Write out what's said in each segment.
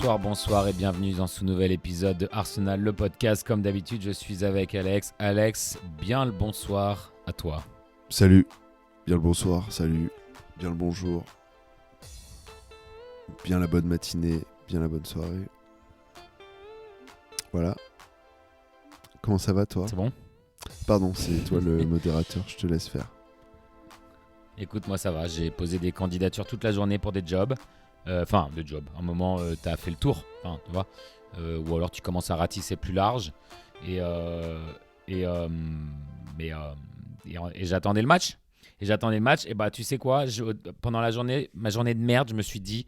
Bonsoir et bienvenue dans ce nouvel épisode de Arsenal, le podcast. Comme d'habitude, je suis avec Alex. Alex, bien le bonsoir à toi. Salut, bien le bonsoir, salut, bien le bonjour, bien la bonne matinée, bien la bonne soirée. Voilà. Comment ça va toi ? C'est bon ? Pardon, c'est toi le modérateur, je te laisse faire. Écoute, moi ça va, j'ai posé des candidatures toute la journée pour des jobs. De job. À un moment, t'as fait le tour, tu vois. Ou alors tu commences à ratisser plus large. Et j'attendais le match. Et bah, tu sais quoi, pendant la journée, ma journée de merde, je me suis dit,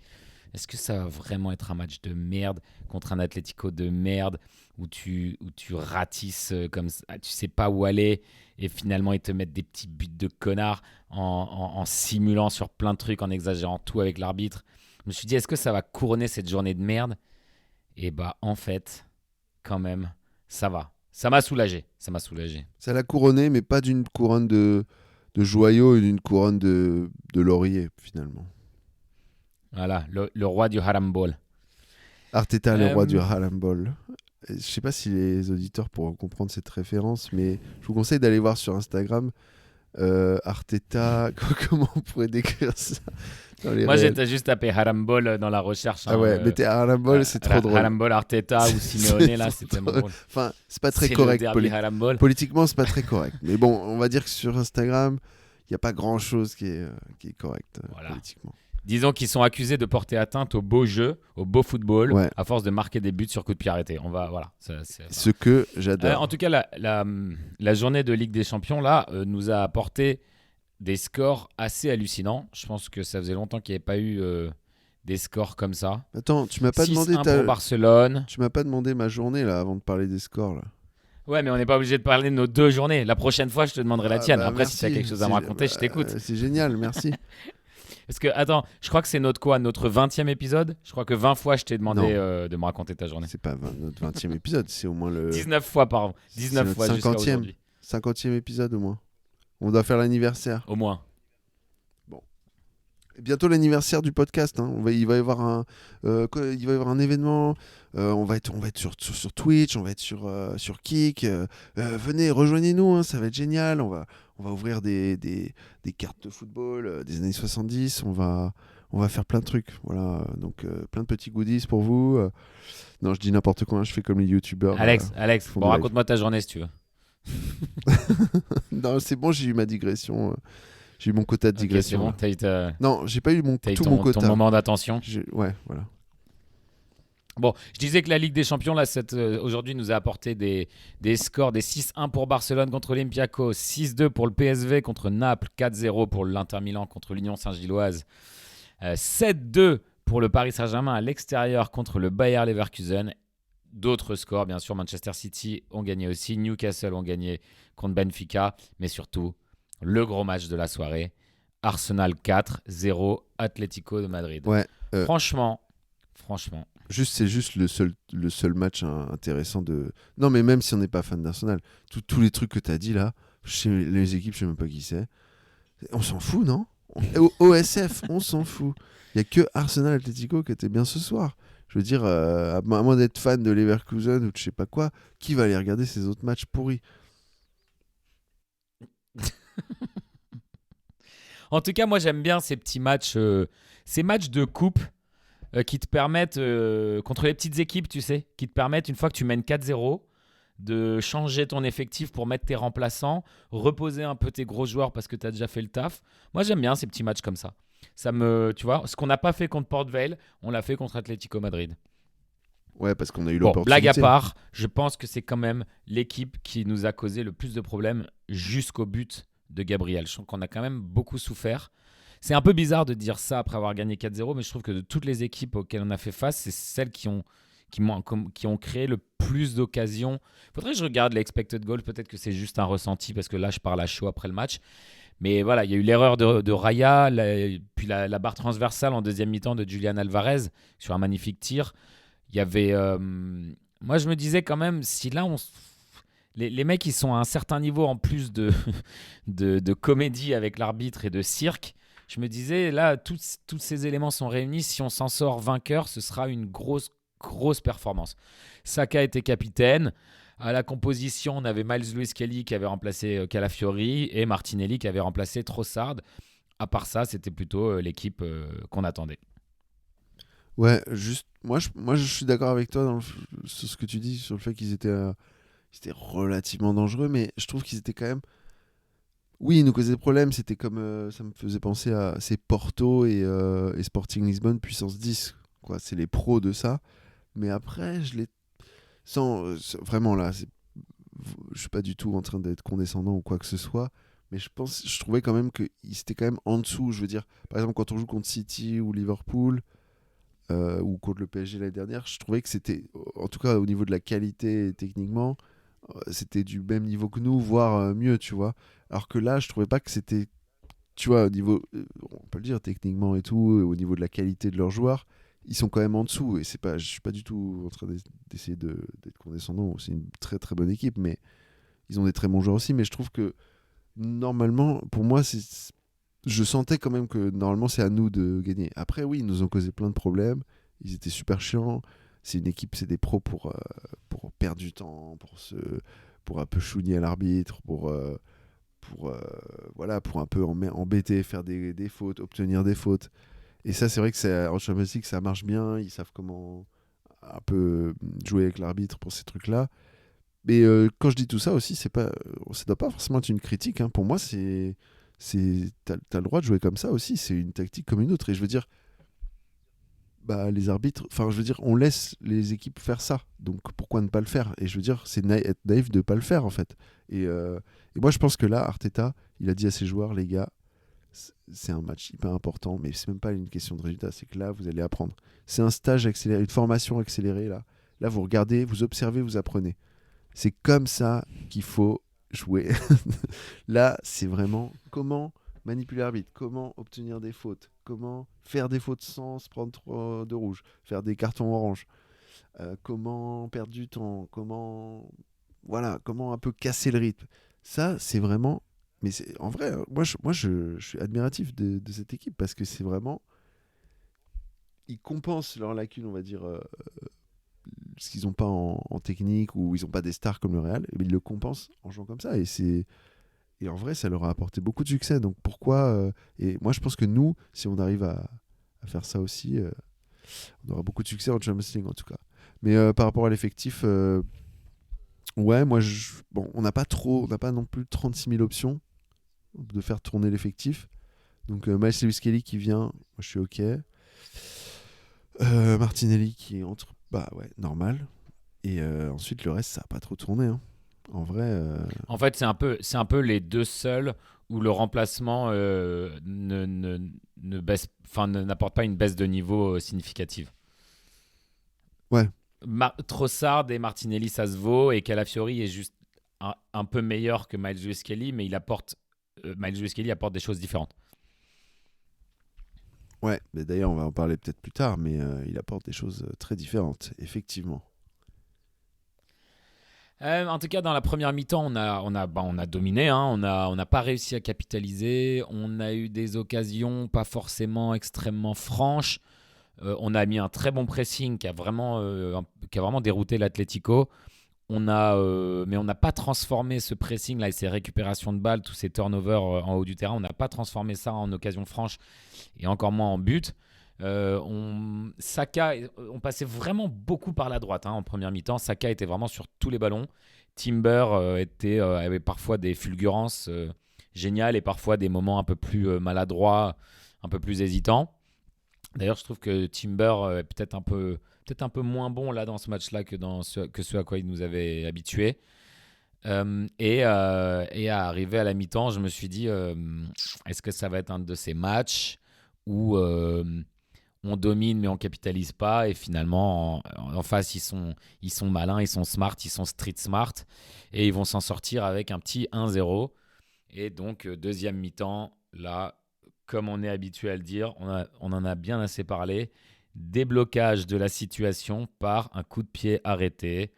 est-ce que ça va vraiment être un match de merde contre un Atlético de merde où tu ratisses comme ça, tu sais pas où aller et finalement ils te mettent des petits buts de connard en simulant sur plein de trucs, en exagérant tout avec l'arbitre. Je me suis dit, est-ce que ça va couronner cette journée de merde ? Et bah, en fait, quand même, ça va. Ça m'a soulagé. Ça l'a couronné, mais pas d'une couronne de joyaux et d'une couronne de laurier, finalement. Voilà, le roi du harambol. Arteta, le roi du harambol. Je sais pas si les auditeurs pourront comprendre cette référence, mais je vous conseille d'aller voir sur Instagram Arteta. Comment on pourrait décrire ça ? Moi, j'étais juste tapé harambol dans la recherche. Ah ouais, mettez harambol, c'est trop drôle. Harambol, Arteta ou Simeone, là, c'est tellement drôle. Enfin, c'est pas très c'est correct. Politiquement, c'est pas très correct. Mais bon, on va dire que sur Instagram, il n'y a pas grand-chose qui est correct politiquement. Disons qu'ils sont accusés de porter atteinte au beau jeu, au beau football, à force de marquer des buts sur coup de pied arrêté. Ce que j'adore. En tout cas, la journée de Ligue des Champions là nous a apporté des scores assez hallucinants. Je pense que ça faisait longtemps qu'il n'y avait pas eu des scores comme ça. Attends, tu m'as pas demandé pour Barcelone. Tu m'as pas demandé ma journée là avant de parler des scores là. Ouais, mais on n'est pas obligé de parler de nos deux journées. La prochaine fois, je te demanderai la tienne. Après, merci. Si tu as quelque chose à me raconter, je t'écoute. C'est génial, merci. Parce que, attends, je crois que c'est notre 20e épisode. Je crois que 20 fois, je t'ai demandé de me raconter ta journée. C'est pas notre 20e épisode, c'est au moins le... 19 fois par an. 19 fois jusqu'à aujourd'hui. 50e épisode au moins. On doit faire l'anniversaire. Au moins. Bon. Et bientôt l'anniversaire du podcast. Hein. Il va y avoir un événement. On va être sur Twitch, on va être sur Kik. Venez, rejoignez-nous, hein, ça va être génial. On va ouvrir des cartes de football des années 70. On va faire plein de trucs. Voilà, donc plein de petits goodies pour vous. Non, je dis n'importe quoi, je fais comme les youtubeurs. Alex, raconte-moi ta journée si tu veux. Non, c'est bon, j'ai eu ma digression. J'ai eu mon quota de digression. Okay, c'est bon, Non, j'ai pas eu mon quota. Ton moment d'attention. Ouais, voilà. Bon, je disais que la Ligue des Champions, là, aujourd'hui, nous a apporté des scores, des 6-1 pour Barcelone contre Olympiakos, 6-2 pour le PSV contre Naples, 4-0 pour l'Inter Milan contre l'Union Saint-Gilloise, 7-2 pour le Paris Saint-Germain à l'extérieur contre le Bayer Leverkusen. D'autres scores, bien sûr, Manchester City ont gagné aussi, Newcastle ont gagné contre Benfica, mais surtout, le gros match de la soirée, Arsenal 4-0, Atlético de Madrid. Ouais, Franchement. C'est juste le seul match intéressant de... Non, mais même si on n'est pas fan d'Arsenal, tous les trucs que tu as dit là, les équipes, je sais même pas qui c'est. On s'en fout, non ? OSF, on s'en fout. Il n'y a que Arsenal Atlético qui était bien ce soir. Je veux dire, à moins d'être fan de Leverkusen ou de je sais pas quoi, qui va aller regarder ces autres matchs pourris ? En tout cas, moi j'aime bien ces petits matchs, ces matchs de coupe qui te permettent, contre les petites équipes, tu sais, qui te permettent, une fois que tu mènes 4-0, de changer ton effectif pour mettre tes remplaçants, reposer un peu tes gros joueurs parce que tu as déjà fait le taf. Moi j'aime bien ces petits matchs comme ça. Tu vois, ce qu'on n'a pas fait contre Port Vale, on l'a fait contre Atlético Madrid. Ouais, parce qu'on a eu l'opportunité. Blague à part, je pense que c'est quand même l'équipe qui nous a causé le plus de problèmes jusqu'au but de Gabriel. Je trouve qu'on a quand même beaucoup souffert. C'est un peu bizarre de dire ça après avoir gagné 4-0, mais je trouve que de toutes les équipes auxquelles on a fait face, c'est celles qui ont créé le plus d'occasions. Il faudrait que je regarde les expected goals. Peut-être que c'est juste un ressenti parce que là, je parle à chaud après le match. Mais voilà, il y a eu l'erreur de Raya, puis la barre transversale en deuxième mi-temps de Julian Alvarez sur un magnifique tir. Il y avait... moi, je me disais quand même, si là, les mecs, ils sont à un certain niveau en plus de comédie avec l'arbitre et de cirque. Je me disais, là, tous ces éléments sont réunis. Si on s'en sort vainqueur, ce sera une grosse grosse performance. Saka était capitaine. À la composition, on avait Miles Lewis-Kelly qui avait remplacé Calafiori et Martinelli qui avait remplacé Trossard. À part ça, c'était plutôt l'équipe qu'on attendait. Ouais, juste, je suis d'accord avec toi sur ce que tu dis, sur le fait ils étaient relativement dangereux, mais je trouve qu'ils étaient quand même. Oui, ils nous causaient des problèmes, c'était comme. Ça me faisait penser à ces Porto et Sporting Lisbonne, puissance 10, quoi. C'est les pros de ça. Mais après, je les. Vraiment là, je suis pas du tout en train d'être condescendant ou quoi que ce soit, mais je trouvais quand même qu'ils étaient quand même en dessous. Je veux dire, par exemple, quand on joue contre City ou Liverpool, ou contre le PSG l'année dernière, je trouvais que c'était, en tout cas au niveau de la qualité techniquement, c'était du même niveau que nous, voire mieux, tu vois. Alors que là, je trouvais pas que c'était, tu vois, au niveau, on peut le dire techniquement et tout, au niveau de la qualité de leurs joueurs, ils sont quand même en dessous. Et c'est pas, je suis pas du tout en train d'essayer d'être condescendant. C'est une très très bonne équipe, mais ils ont des très bons joueurs aussi. Mais je trouve que normalement, pour moi, je sentais quand même que normalement c'est à nous de gagner. Après, oui, ils nous ont causé plein de problèmes. Ils étaient super chiants. C'est une équipe, c'est des pros pour perdre du temps, pour un peu chouiner à l'arbitre, pour, voilà, pour un peu embêter, faire des fautes, obtenir des fautes. Et ça, c'est vrai que en Champions League, ça marche bien. Ils savent comment un peu jouer avec l'arbitre pour ces trucs-là. Mais quand je dis tout ça aussi, ça doit pas forcément être une critique, hein. Pour moi, t'as le droit de jouer comme ça aussi. C'est une tactique comme une autre. Et je veux dire, bah, les arbitres, enfin, je veux dire, on laisse les équipes faire ça. Donc pourquoi ne pas le faire? Et je veux dire, c'est être naïf de pas le faire en fait. Et moi, je pense que là, Arteta, il a dit à ses joueurs, les gars, c'est un match hyper important, mais c'est même pas une question de résultat. C'est que là, vous allez apprendre. C'est un stage accéléré, une formation accélérée là. Là, vous regardez, vous observez, vous apprenez. C'est comme ça qu'il faut jouer. Là, c'est vraiment comment manipuler l'arbitre, comment obtenir des fautes, comment faire des fautes sans se prendre trop de rouge, faire des cartons orange, comment perdre du temps, comment un peu casser le rythme. Ça, c'est vraiment. Mais en vrai, je suis admiratif de cette équipe parce que c'est vraiment. Ils compensent leurs lacunes, on va dire, ce qu'ils n'ont pas en technique ou ils n'ont pas des stars comme le Real, mais ils le compensent en jouant comme ça. Et en vrai, ça leur a apporté beaucoup de succès. Donc pourquoi et moi, je pense que nous, si on arrive à faire ça aussi, on aura beaucoup de succès en Champions League en tout cas. Mais par rapport à l'effectif, ouais, bon, on n'a pas non plus 36 000 options de faire tourner l'effectif. Donc Miles Lewis-Kelly qui vient, moi je suis ok. Martinelli qui entre, bah ouais, normal. Et ensuite, le reste, ça n'a pas trop tourné, hein. En vrai. En fait, c'est un peu les deux seuls où le remplacement baisse, n'apporte pas une baisse de niveau significative. Ouais. Trossard et Martinelli, ça se vaut, et Calafiori est juste un peu meilleur que Miles Lewis-Kelly, mais Miles Lewis-Kelly apporte des choses différentes. Ouais, mais d'ailleurs, on va en parler peut-être plus tard, mais il apporte des choses très différentes, effectivement. En tout cas, dans la première mi-temps, on a dominé, hein. On n'a pas réussi à capitaliser. On a eu des occasions pas forcément extrêmement franches. On a mis un très bon pressing qui a vraiment dérouté l'Atlético. Mais on n'a pas transformé ce pressing là et ces récupérations de balles, tous ces turnovers en haut du terrain. On n'a pas transformé ça en occasion franche et encore moins en but. Saka, on passait vraiment beaucoup par la droite, hein, en première mi-temps. Saka était vraiment sur tous les ballons. Timber avait parfois des fulgurances géniales et parfois des moments un peu plus maladroits, un peu plus hésitants. D'ailleurs, je trouve que Timber est peut-être un peu moins bon là dans ce match-là que ce à quoi il nous avait habitués. Et à arriver à la mi-temps, je me suis dit, est-ce que ça va être un de ces matchs où on domine mais on capitalise pas, et finalement en face ils sont malins, ils sont smart, ils sont street smart, et ils vont s'en sortir avec un petit 1-0. Et donc deuxième mi-temps, là, comme on est habitué à le dire, on en a bien assez parlé, déblocage de la situation par un coup de pied arrêté,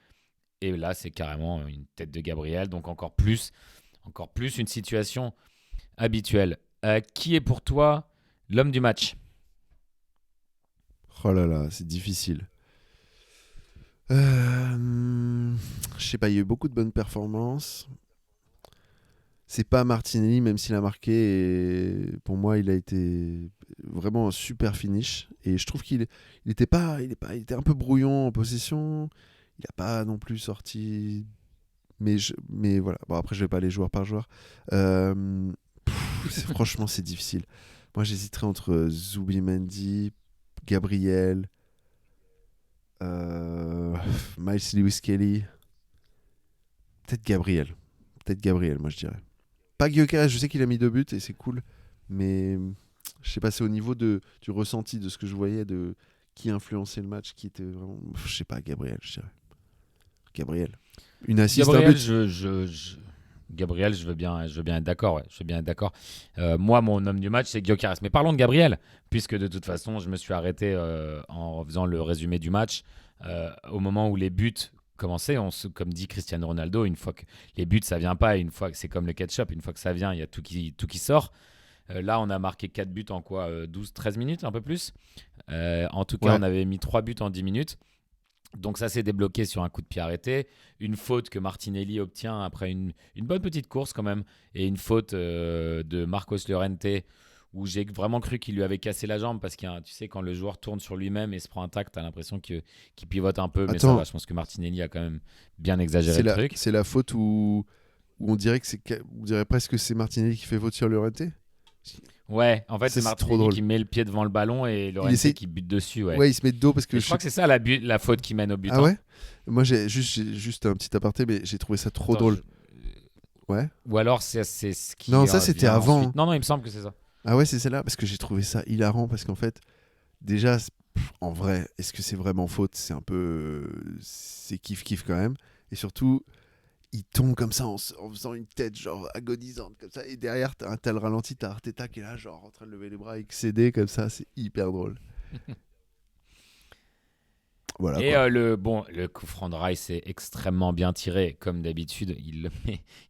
et là c'est carrément une tête de Gabriel, donc encore plus une situation habituelle. Qui est pour toi l'homme du match? Oh là là, c'est difficile. Je sais pas, il y a eu beaucoup de bonnes performances. C'est pas Martinelli, même s'il a marqué. Et pour moi, il a été vraiment un super finish. Et je trouve il était un peu brouillon en possession. Il a pas non plus sorti. Mais voilà. Bon, après, je vais pas aller joueur par joueur. Franchement, c'est difficile. Moi, j'hésiterais entre Zubimendi, Gabriel, euh, Miles Lewis Kelly. Peut-être Gabriel. Peut-être Gabriel, moi, je dirais. Pas Gyökeres, je sais qu'il a mis 2 buts et c'est cool. Mais je sais pas, c'est au niveau du ressenti, de ce que je voyais, de qui influençait le match, qui était vraiment. Je sais pas, Gabriel, je dirais. Gabriel. Une assist, un Gabriel, but. Gabriel, je veux bien être d'accord. Ouais, je veux bien être d'accord. Moi, mon homme du match, c'est Gyökeres. Mais parlons de Gabriel, puisque de toute façon, je me suis arrêté en faisant le résumé du match. Au moment où les buts commençaient, comme dit Cristiano Ronaldo, une fois que les buts, ça vient pas. Une fois que c'est comme le ketchup, une fois que ça vient, il y a tout qui sort. Là, on a marqué 4 buts en quoi 12-13 minutes, un peu plus. En tout cas, Ouais. on avait mis 3 buts en 10 minutes. Donc ça s'est débloqué sur un coup de pied arrêté, une faute que Martinelli obtient après une bonne petite course quand même, et une faute de Marcos Llorente où j'ai vraiment cru qu'il lui avait cassé la jambe parce que tu sais quand le joueur tourne sur lui-même et se prend un tac, t'as l'impression qu'il pivote un peu, mais ça Attends, va, je pense que Martinelli a quand même bien exagéré le truc. c'est la faute où on dirait on dirait presque que c'est Martinelli qui fait faute sur Llorente. Ouais, en fait Ça, c'est c'est trop Martinelli drôle. qui met le pied devant le ballon et Il Llorente essaie. qui bute dessus, ouais. Ouais, il se met de dos parce que Et je crois que c'est ça la faute qui mène au but. Ah Hein. ouais. Moi, j'ai juste un petit aparté, mais j'ai trouvé ça trop Attends, drôle. Ouais. ou alors c'est ce qui Non, ça c'était vient avant, hein. ensuite. Non, il me semble que c'est ça. Ah ouais, c'est celle-là parce que j'ai trouvé ça hilarant parce qu'en fait, déjà, en vrai, est-ce que c'est vraiment faute? C'est un peu, c'est kiff quand même. Et surtout, il tombe comme ça en faisant une tête genre agonisante comme ça. Et derrière, t'as le ralenti, t'as Arteta qui est là, genre en train de lever les bras, excédé comme ça. C'est hyper drôle. Voilà Et quoi. le coup franc de Rice est extrêmement bien tiré, comme d'habitude.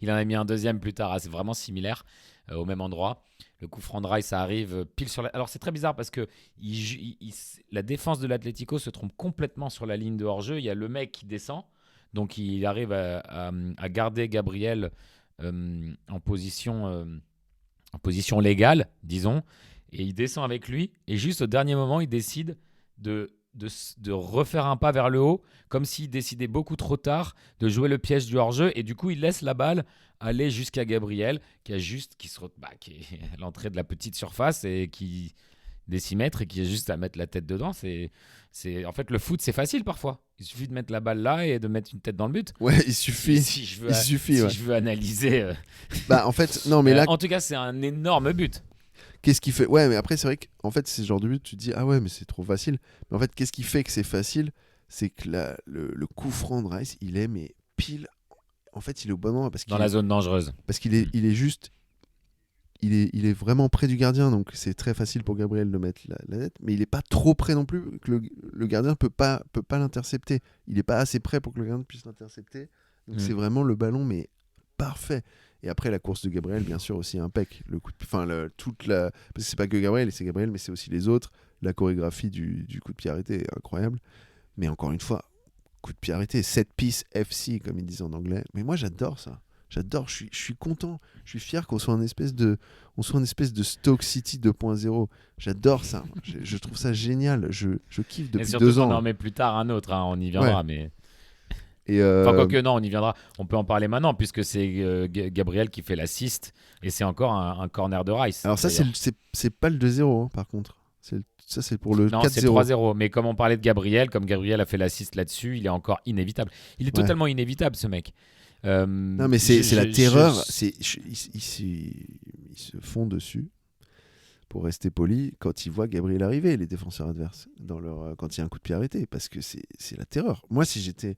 Il en a mis un deuxième plus tard, c'est vraiment similaire, au même endroit. Le coup franc de Rice, ça arrive pile sur la... Alors c'est très bizarre parce que la défense de l'Atlético se trompe complètement sur la ligne de hors-jeu. Il y a le mec qui descend, donc il arrive à garder Gabriel en position légale, disons, et il descend avec lui. Et juste au dernier moment, il décide de refaire un pas vers le haut, comme s'il décidait beaucoup trop tard de jouer le piège du hors-jeu. Et du coup, il laisse la balle aller jusqu'à Gabriel, qui est à l'entrée de la petite surface et qui des 6 mètres et qui est juste à mettre la tête dedans. En fait, le foot, c'est facile parfois. Il suffit de mettre la balle là et de mettre une tête dans le but. Ouais, il suffit. Il suffit, ouais. Je veux analyser. Bah en fait, non mais là, En tout cas, c'est un énorme but. qu'est-ce qui fait. Ouais, mais après, c'est vrai qu'en fait, c'est ce genre de but, tu te dis, ah ouais, mais c'est trop facile. Mais en fait, qu'est-ce qui fait que c'est facile? C'est que le coup franc de Rice, il est, mais pile. En fait, il est au bon endroit Dans la zone dangereuse. parce qu'il est juste. Il est vraiment près du gardien, donc c'est très facile pour Gabriel de mettre la tête, mais il est pas trop près non plus, que le gardien peut pas l'intercepter. Il est pas assez près pour que le gardien puisse l'intercepter. Donc c'est vraiment le ballon, mais parfait. Et après la course de Gabriel, bien sûr aussi impec. Parce que c'est pas que Gabriel, c'est Gabriel, mais c'est aussi les autres. La chorégraphie du coup de pied arrêté est incroyable. Mais encore une fois, coup de pied arrêté, set piece FC comme ils disent en anglais. Mais moi j'adore ça. J'adore, je suis content, je suis fier qu'on soit un espèce de Stoke City 2.0. J'adore ça, je trouve ça génial, je kiffe Et depuis surtout 2 qu'on ans. en met plus tard un autre, hein, on y viendra. Ouais. Mais... Et Enfin, quoique, non, on y viendra. On peut en parler maintenant, puisque c'est Gabriel qui fait l'assist, et c'est encore un corner de Rice. alors ça, d'ailleurs. c'est pas le 2-0, hein, par contre. Ça, c'est pour le Non, 4-0. c'est 3-0. Mais comme on parlait de Gabriel, comme Gabriel a fait l'assist là-dessus, il est encore inévitable. Il est Ouais. totalement inévitable, ce mec. Non, mais c'est la terreur. Ils se font dessus, pour rester poli, quand ils voient Gabriel arriver, les défenseurs adverses, quand il y a un coup de pied arrêté, parce que c'est la terreur. Moi, si j'étais...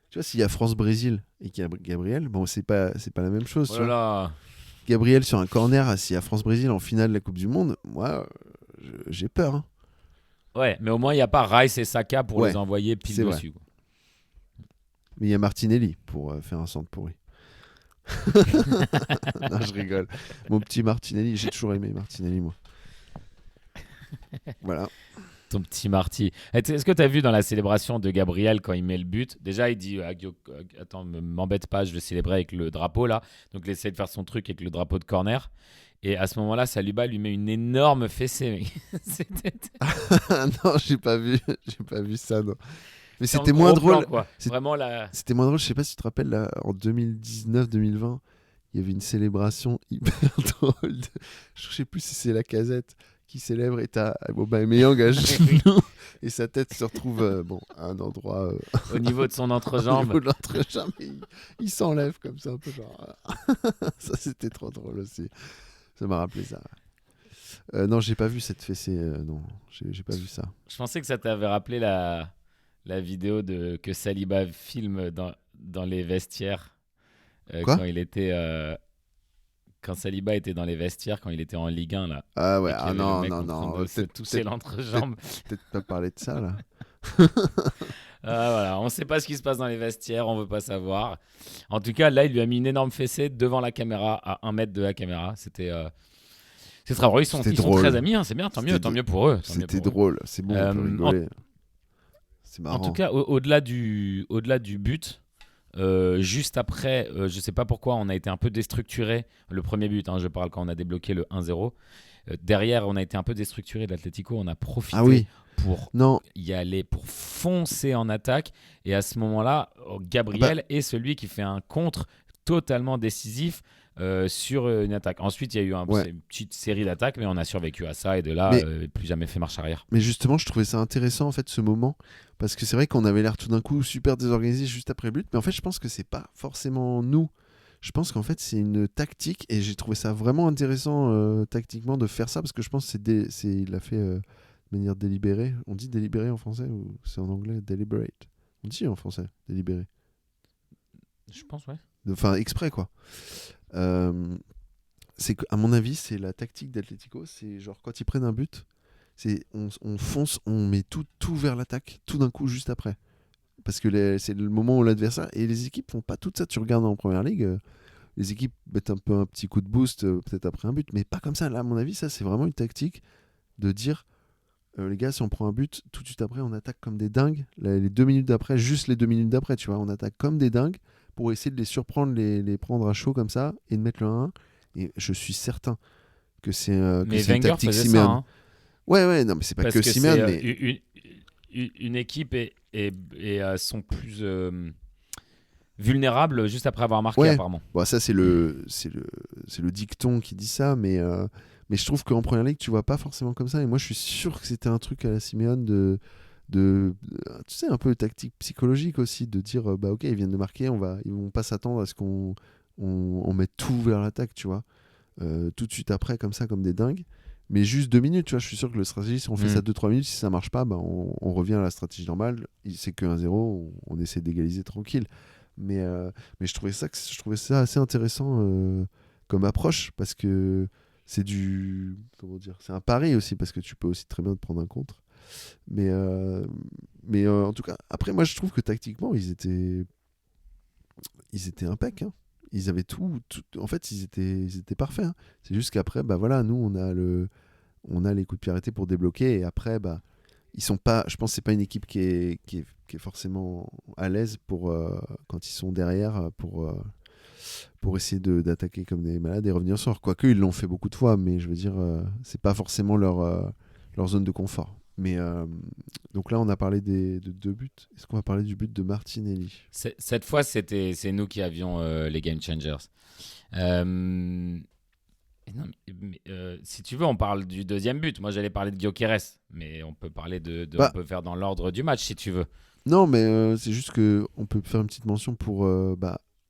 Tu vois, s'il y a France-Brésil et qu'il y a Gabriel, bon, c'est pas la même chose. Oh Tu là vois. là. Gabriel sur un corner, s'il y a France-Brésil en finale de la Coupe du Monde, moi, j'ai peur. Hein. Ouais, mais au moins, il n'y a pas Rice et Saka pour Ouais, les envoyer pile c'est vrai. dessus. Quoi. Mais il y a Martinelli pour faire un centre pourri. Non, je rigole. Mon petit Martinelli, j'ai toujours aimé Martinelli, moi. Voilà. ton petit Marty. Est-ce que tu as vu dans la célébration de Gabriel quand il met le but? Déjà, il dit attends, m'embête pas, je vais célébrer avec le drapeau là. Donc, il essaie de faire son truc avec le drapeau de corner. Et à ce moment-là, Saliba lui met une énorme fessée. Mec. Non, j'ai pas vu. J'ai pas vu ça, non. Mais C'est en c'était moins gros plan, drôle. quoi. Vraiment là. C'était moins drôle. Je sais pas si tu te rappelles, là, en 2019-2020, il y avait une célébration hyper drôle. Je sais plus si c'est la Casette qui célèbre et t'as Aubameyang à genoux et sa tête se retrouve à un endroit Au niveau de son au entrejambe. niveau de l'entrejambe. Il s'enlève comme ça un peu genre. Ça c'était trop drôle aussi. Ça m'a rappelé ça. Non, j'ai pas vu cette fessée. Non, j'ai pas vu ça. Je pensais que ça t'avait rappelé la vidéo que Saliba filme dans les vestiaires Quoi quand Saliba était dans les vestiaires, quand il était en Ligue 1 là. Ah ouais, Et qu'il y avait le non, mec non, en train non. de se tousser l'entrejambe. Peut-être pas parler de ça là. Voilà, on sait pas ce qui se passe dans les vestiaires, on veut pas savoir. En tout cas, là, il lui a mis une énorme fessée devant la caméra, à 1 mètre de la caméra. C'est très drôle. Ils sont très amis, hein, c'est bien, tant mieux pour eux. C'était drôle, c'est bon, on peut rigoler. C'est marrant. En tout cas, au-delà du but, juste après, je sais pas pourquoi, on a été un peu déstructuré. Le premier but, je parle quand on a débloqué le 1-0. Derrière, on a été un peu déstructuré de l'Atlético. On a profité pour y aller, pour foncer en attaque. Et à ce moment-là, Gabriel est celui qui fait un contre totalement décisif sur une attaque. Ensuite, il y a eu une petite série d'attaques, mais on a survécu à ça. Et de là, plus jamais fait marche arrière. Mais justement, je trouvais ça intéressant en fait ce moment. Parce que c'est vrai qu'on avait l'air tout d'un coup super désorganisé juste après le but. Mais en fait, je pense que c'est pas forcément nous. Je pense qu'en fait, c'est une tactique. Et j'ai trouvé ça vraiment intéressant tactiquement de faire ça. Parce que je pense il l'a fait de manière délibérée. On dit délibéré en français ou c'est en anglais deliberate? On dit en français délibéré. Je pense, ouais. Enfin, exprès quoi. C'est qu'à mon avis, c'est la tactique d'Atlético. C'est genre quand ils prennent un but, on fonce, on met tout vers l'attaque, tout d'un coup juste après. Parce que c'est le moment où l'adversaire et les équipes font pas tout ça. Tu regardes en première ligue, les équipes mettent un peu un petit coup de boost peut-être après un but, mais pas comme ça. Là, à mon avis, ça c'est vraiment une tactique de dire les gars, si on prend un but, tout de suite après, on attaque comme des dingues. Là, les 2 minutes d'après, juste les 2 minutes d'après, tu vois, on attaque comme des dingues pour essayer de les surprendre, les prendre à chaud comme ça et de mettre le 1-1. Et je suis certain que c'est une tactique Simeone. Hein. Ouais, non, mais c'est pas parce que que Simeone. Mais une équipe sont plus vulnérables juste après avoir marqué, apparemment. Bon, ça, c'est le dicton qui dit ça, mais je trouve qu'en première ligue, tu vois pas forcément comme ça. Et moi, je suis sûr que c'était un truc à la Simeone de tu sais, un peu tactique psychologique aussi, de dire ok, ils viennent de marquer, ils vont pas s'attendre à ce qu'on mette tout vers l'attaque, tu vois, tout de suite après, comme ça, comme des dingues. Mais juste 2 minutes, tu vois, je suis sûr que le stratégie, si on fait ça 2-3 minutes, si ça marche pas, on revient à la stratégie normale. C'est que 1-0, on essaie d'égaliser tranquille. Mais je trouvais ça assez intéressant comme approche, parce que c'est c'est un pari aussi, parce que tu peux aussi très bien te prendre un contre. Mais en tout cas, après, moi, je trouve que tactiquement, ils étaient impeccables. Hein. Ils avaient tout. En fait, ils étaient parfaits. Hein. C'est juste qu'après, voilà, nous, on a les coups de pied arrêtés pour débloquer. Et après, ils sont pas. Je pense que c'est pas une équipe qui est forcément à l'aise pour quand ils sont derrière pour essayer d'attaquer comme des malades et revenir sur. Quoique, ils l'ont fait beaucoup de fois, mais je veux dire, c'est pas forcément leur zone de confort. Mais donc là, on a parlé de 2 buts. Est-ce qu'on va parler du but de Martinelli? Cette fois, c'est nous qui avions les game changers. Si tu veux, on parle du deuxième but. Moi, j'allais parler de Gyökeres, mais on peut parler on peut faire dans l'ordre du match si tu veux. Non, mais c'est juste que on peut faire une petite mention pour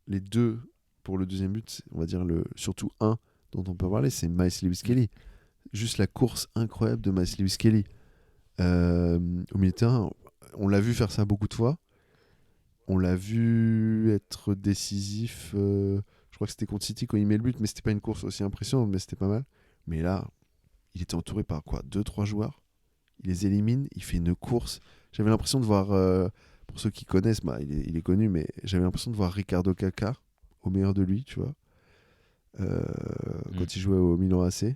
les deux. Pour le deuxième but, on va dire surtout un dont on peut parler, c'est Maes Lewis-Kelly. Juste la course incroyable de Maes Lewis-Kelly. Au milieu de terrain, on l'a vu faire ça beaucoup de fois. On l'a vu être décisif. Je crois que c'était contre City quand il met le but, mais c'était pas une course aussi impressionnante, mais c'était pas mal. Mais là, il était entouré par 2-3 joueurs. Il les élimine, il fait une course. J'avais l'impression de voir, pour ceux qui connaissent, il est connu, mais j'avais l'impression de voir Ricardo Caca au meilleur de lui, tu vois, quand il jouait au Milan AC.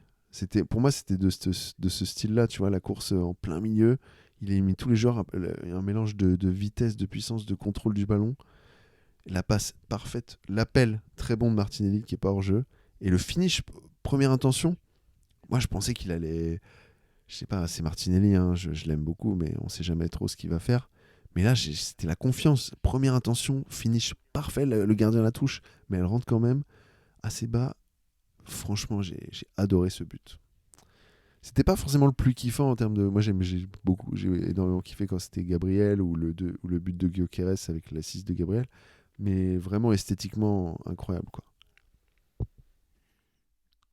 Pour moi, c'était de ce style-là, tu vois, la course en plein milieu. Il a mis tous les joueurs, un mélange de vitesse, de puissance, de contrôle du ballon. La passe parfaite, l'appel très bon de Martinelli qui est pas hors jeu. Et le finish, première intention, moi je pensais qu'il allait. Je sais pas, c'est Martinelli, hein, je l'aime beaucoup, mais on sait jamais trop ce qu'il va faire. Mais là, c'était la confiance. Première intention, finish parfait, le gardien la touche, mais elle rentre quand même assez bas. Franchement, j'ai adoré ce but. C'était pas forcément le plus kiffant en termes de. Moi, j'ai énormément kiffé quand c'était Gabriel ou le but de Gyökeres avec l'assist de Gabriel. Mais vraiment esthétiquement incroyable, quoi.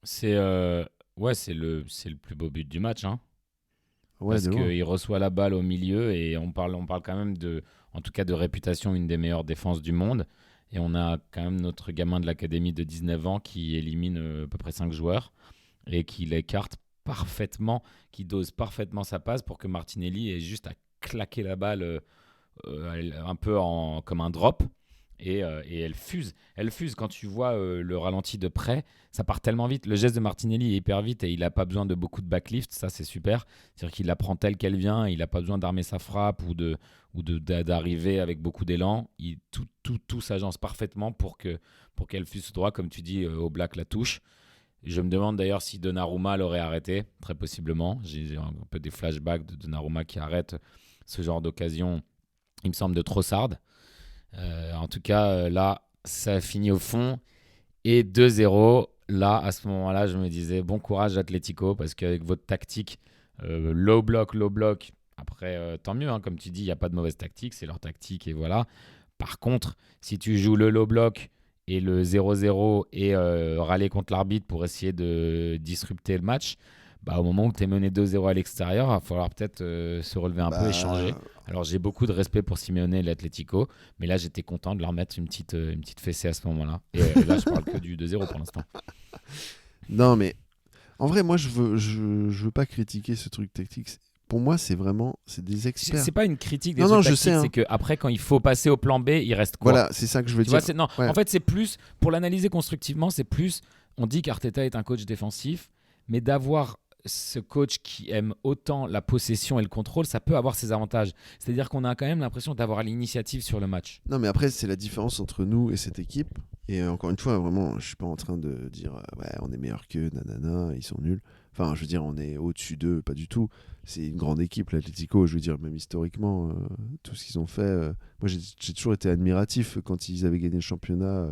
C'est c'est le plus beau but du match, hein, Ouais, parce de loin. qu'il reçoit la balle au milieu et on parle quand même en tout cas de réputation, une des meilleures défenses du monde. Et on a quand même notre gamin de l'académie de 19 ans qui élimine à peu près 5 joueurs et qui l'écarte parfaitement, qui dose parfaitement sa passe pour que Martinelli ait juste à claquer la balle un peu comme un drop. Et elle fuse. Elle fuse quand tu vois le ralenti de près. Ça part tellement vite. Le geste de Martinelli est hyper vite et il n'a pas besoin de beaucoup de backlift. Ça, c'est super. C'est-à-dire qu'il la prend telle qu'elle vient. Il n'a pas besoin d'armer sa frappe d'arriver avec beaucoup d'élan. Tout s'agence parfaitement pour qu'elle fuse droit, comme tu dis, au Black la touche. Je me demande d'ailleurs si Donnarumma l'aurait arrêté, très possiblement. J'ai un peu des flashbacks de Donnarumma qui arrête ce genre d'occasion, il me semble, de Trossard. En tout cas, là, ça a fini au fond. Et 2-0, là, à ce moment-là, je me disais, bon courage Atlético, parce qu'avec votre tactique, low block, après, tant mieux, hein, comme tu dis, il n'y a pas de mauvaise tactique, c'est leur tactique, et voilà. Par contre, si tu joues le low block et le 0-0 et râler contre l'arbitre pour essayer de disrupter le match, bah, au moment où tu es mené 2-0 à l'extérieur, il va falloir peut-être se relever un peu et changer. Bah, Alors j'ai beaucoup de respect pour Simeone et l'Atlético, mais là j'étais content de leur mettre une petite fessée à ce moment-là. Et là je parle que du 2-0 pour l'instant. non, mais en vrai, moi, je veux pas critiquer ce truc tactique. Pour moi, c'est des experts. C'est pas une critique des Non, trucs non, je sais, tactiques, hein. c'est qu'après quand il faut passer au plan B, il reste quoi? Voilà, c'est ça que je veux Tu vois, dire. non, Ouais. en fait c'est plus, pour l'analyser constructivement, c'est plus, on dit qu'Arteta est un coach défensif, mais d'avoir ce coach qui aime autant la possession et le contrôle, ça peut avoir ses avantages. C'est-à-dire qu'on a quand même l'impression d'avoir l'initiative sur le match. Non, mais après, c'est la différence entre nous et cette équipe. Et encore une fois, vraiment, je suis pas en train de dire ouais, on est meilleur qu'eux, nanana, ils sont nuls. Enfin, je veux dire, on est au-dessus d'eux, pas du tout. C'est une grande équipe, l'Atlético. Je veux dire, même historiquement, tout ce qu'ils ont fait. Moi, j'ai toujours été admiratif quand ils avaient gagné le championnat,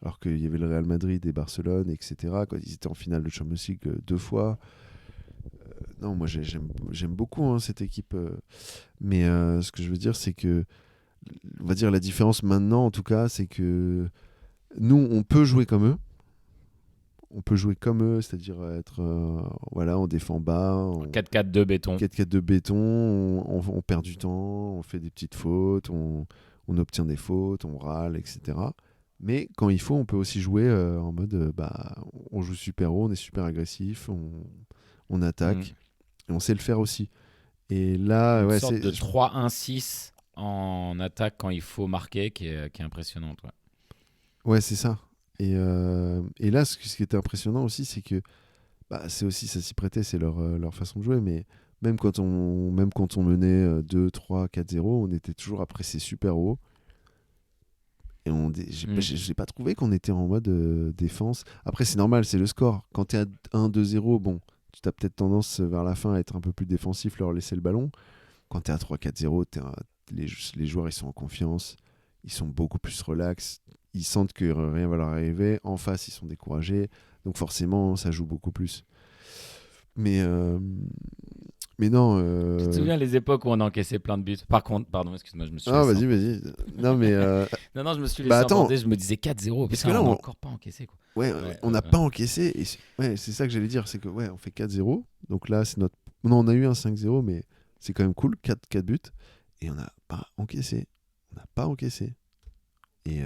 alors qu'il y avait le Real Madrid et Barcelone, etc. Quand ils étaient en finale de Champions League 2 fois. Non, moi, j'aime beaucoup hein, cette équipe. Mais ce que je veux dire, c'est que on va dire la différence maintenant en tout cas c'est que nous on peut jouer comme eux, c'est-à-dire être voilà, on défend bas, on 4-4-2 béton. 4-4 de béton, on perd du temps, on fait des petites fautes, on obtient des fautes, on râle, etc. Mais quand il faut, on peut aussi jouer en mode bah, on joue super haut, on est super agressif, on Mm. attaque, et on sait le faire aussi. Et là, Une ouais, sorte de 3-1-6 en attaque quand il faut marquer qui est impressionnante. Ouais. ouais, c'est ça. Et là, ce qui était impressionnant aussi, c'est que bah, c'est aussi, ça s'y prêtait, c'est leur façon de jouer. Mais même quand on menait 2, 3, 4-0, on était toujours apprécié super haut. Et j'ai pas trouvé qu'on était en mode défense. Après, c'est normal, c'est le score. Quand tu es à 1-2-0, bon, tu as peut-être tendance vers la fin à être un peu plus défensif, leur laisser le ballon. Quand tu es à 3-4-0, les joueurs ils sont en confiance, ils sont beaucoup plus relax, ils sentent que rien va leur arriver. En face, ils sont découragés. Donc forcément, ça joue beaucoup plus. Mais, euh, mais non. Tu te souviens les époques où on a encaissé plein de buts? Par contre, pardon, excuse-moi, je me suis Ah, laissé vas-y, emporter. vas-y. Non, mais. Non, je me suis Bah laissé attends, emporter, je me disais 4-0, parce putain, que là, on n'a encore pas encaissé. Quoi. ouais, Ouais, on n'a pas encaissé. Ouais, c'est ça que j'allais dire. C'est que, ouais, on fait 4-0. Donc là, c'est notre. Non, on a eu un 5-0, mais c'est quand même cool. 4 buts. Et on n'a pas encaissé. On n'a pas encaissé. Et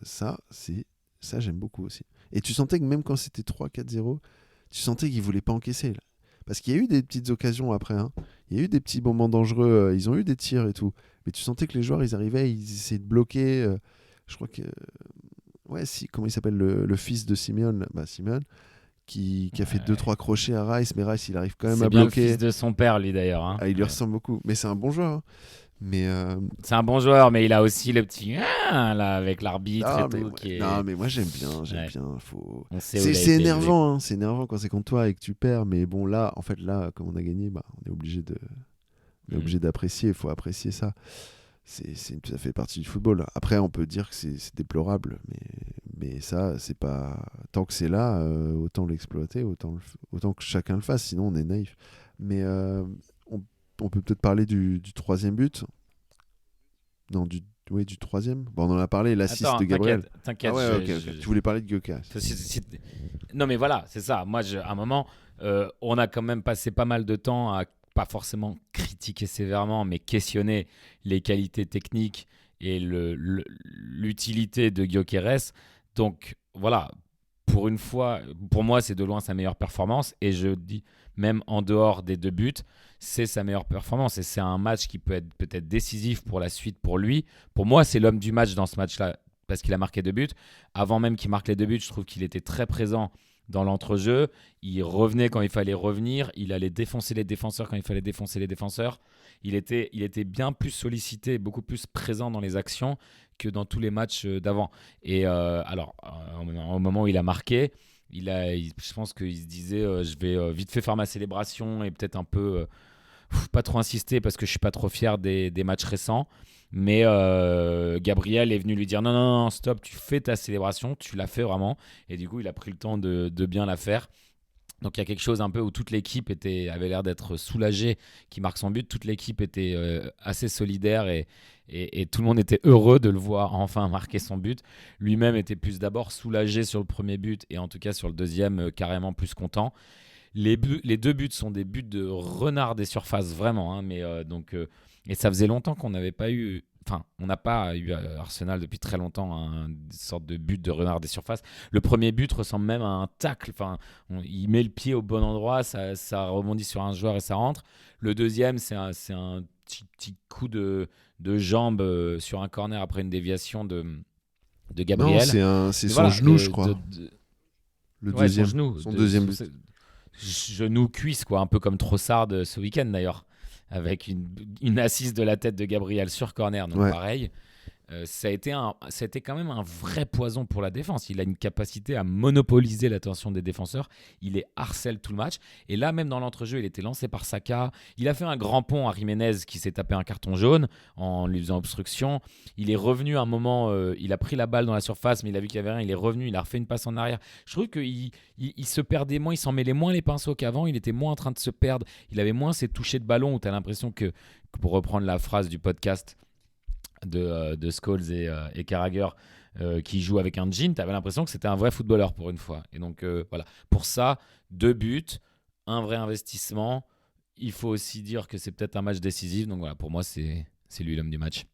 ça, j'aime beaucoup aussi. Et tu sentais que même quand c'était 3-4-0, tu sentais qu'ils ne voulaient pas encaisser. Là. Parce qu'il y a eu des petites occasions après. Hein. Il y a eu des petits moments dangereux. Ils ont eu des tirs et tout. Mais tu sentais que les joueurs, ils arrivaient, ils essayaient de bloquer. Je crois que. Ouais, si, comment il s'appelle le fils de Simeone, là bah, Simeone, qui a fait 2-3 crochets à Rice, mais Rice il arrive quand même C'est à bien bloquer. le fils de son père, lui, d'ailleurs. Hein. Ah, il lui ressemble beaucoup, mais c'est un bon joueur. Hein. Mais C'est un bon joueur, mais il a aussi le petit là avec l'arbitre non, et tout. Qui est... non, mais moi j'aime bien. Ouais. Faut... On sait où il a C'est été élevé. énervant, hein. C'est énervant quand c'est contre toi et que tu perds. Mais bon, là, en fait, là, comme on a gagné, bah, on est obligé d'apprécier. Il faut apprécier ça. Ça fait partie du football. Après, on peut dire que c'est déplorable, mais ça, c'est pas. Tant que c'est là, autant l'exploiter, autant que chacun le fasse. Sinon, on est naïf. Mais on peut peut-être parler du troisième but. Non, du troisième. Bon, on en a parlé, l'assist Attends, de Gabriel. t'inquiète. Ah ouais, ok. Tu voulais parler de Gyökeres. Non, mais voilà, c'est ça. Moi, à un moment, on a quand même passé pas mal de temps à pas forcément critiquer sévèrement, mais questionner les qualités techniques et l'utilité de Gyökeres. Donc, voilà, pour une fois, pour moi, c'est de loin sa meilleure performance. Et je dis, même en dehors des 2 buts, c'est sa meilleure performance. Et c'est un match qui peut être peut-être décisif pour la suite pour lui. Pour moi, c'est l'homme du match dans ce match-là parce qu'il a marqué 2 buts. Avant même qu'il marque les 2 buts, je trouve qu'il était très présent dans l'entrejeu. Il revenait quand il fallait revenir. Il allait défoncer les défenseurs quand il fallait défoncer les défenseurs. Il était bien plus sollicité, beaucoup plus présent dans les actions que dans tous les matchs d'avant. Et alors, au moment où il a marqué, je pense qu'il se disait je vais vite fait faire ma célébration et peut-être un peu pas trop insister parce que je suis pas trop fier des matchs récents. Mais Gabriel est venu lui dire non, stop, tu fais ta célébration, tu l'as fait vraiment. Et du coup, il a pris le temps de bien la faire. Donc il y a quelque chose un peu où toute l'équipe avait l'air d'être soulagée qu'il marque son but. Toute l'équipe était assez solidaire et tout le monde était heureux de le voir enfin marquer son but. Lui-même était plus d'abord soulagé sur le premier but et en tout cas sur le deuxième carrément plus content. Les 2 buts sont des buts de renard des surfaces vraiment. Hein, mais et ça faisait longtemps qu'on n'avait pas eu. Enfin, on n'a pas eu à Arsenal depuis très longtemps une sorte de but de renard des surfaces. Le premier but ressemble même à un tacle. Enfin, il met le pied au bon endroit, ça rebondit sur un joueur et ça rentre. Le deuxième, c'est un petit coup de jambe sur un corner après une déviation de Gabriel. Non, c'est son genou, je crois. Le ouais, deuxième. Son deuxième but. Genou-cuisse, quoi, un peu comme Trossard ce week-end d'ailleurs, avec une assise de la tête de Gabriel sur corner. Donc pareil, ça a été quand même un vrai poison pour la défense. Il a une capacité à monopoliser l'attention des défenseurs. Il les harcèle tout le match. Et là, même dans l'entrejeu, il était lancé par Saka. Il a fait un grand pont à Jiménez qui s'est tapé un carton jaune en lui faisant obstruction. Il est revenu un moment, il a pris la balle dans la surface, mais il a vu qu'il y avait rien. Il est revenu, il a refait une passe en arrière. Je trouve qu'il se perdait moins, il s'en mêlait moins les pinceaux qu'avant. Il était moins en train de se perdre. Il avait moins ces touchés de ballon où tu as l'impression que, pour reprendre la phrase du podcast de Scholes et Carragher qui jouent avec un jean, tu avais l'impression que c'était un vrai footballeur pour une fois. Et donc voilà, pour ça, 2 buts, un vrai investissement. Il faut aussi dire que c'est peut-être un match décisif. Donc voilà, pour moi, c'est lui l'homme du match.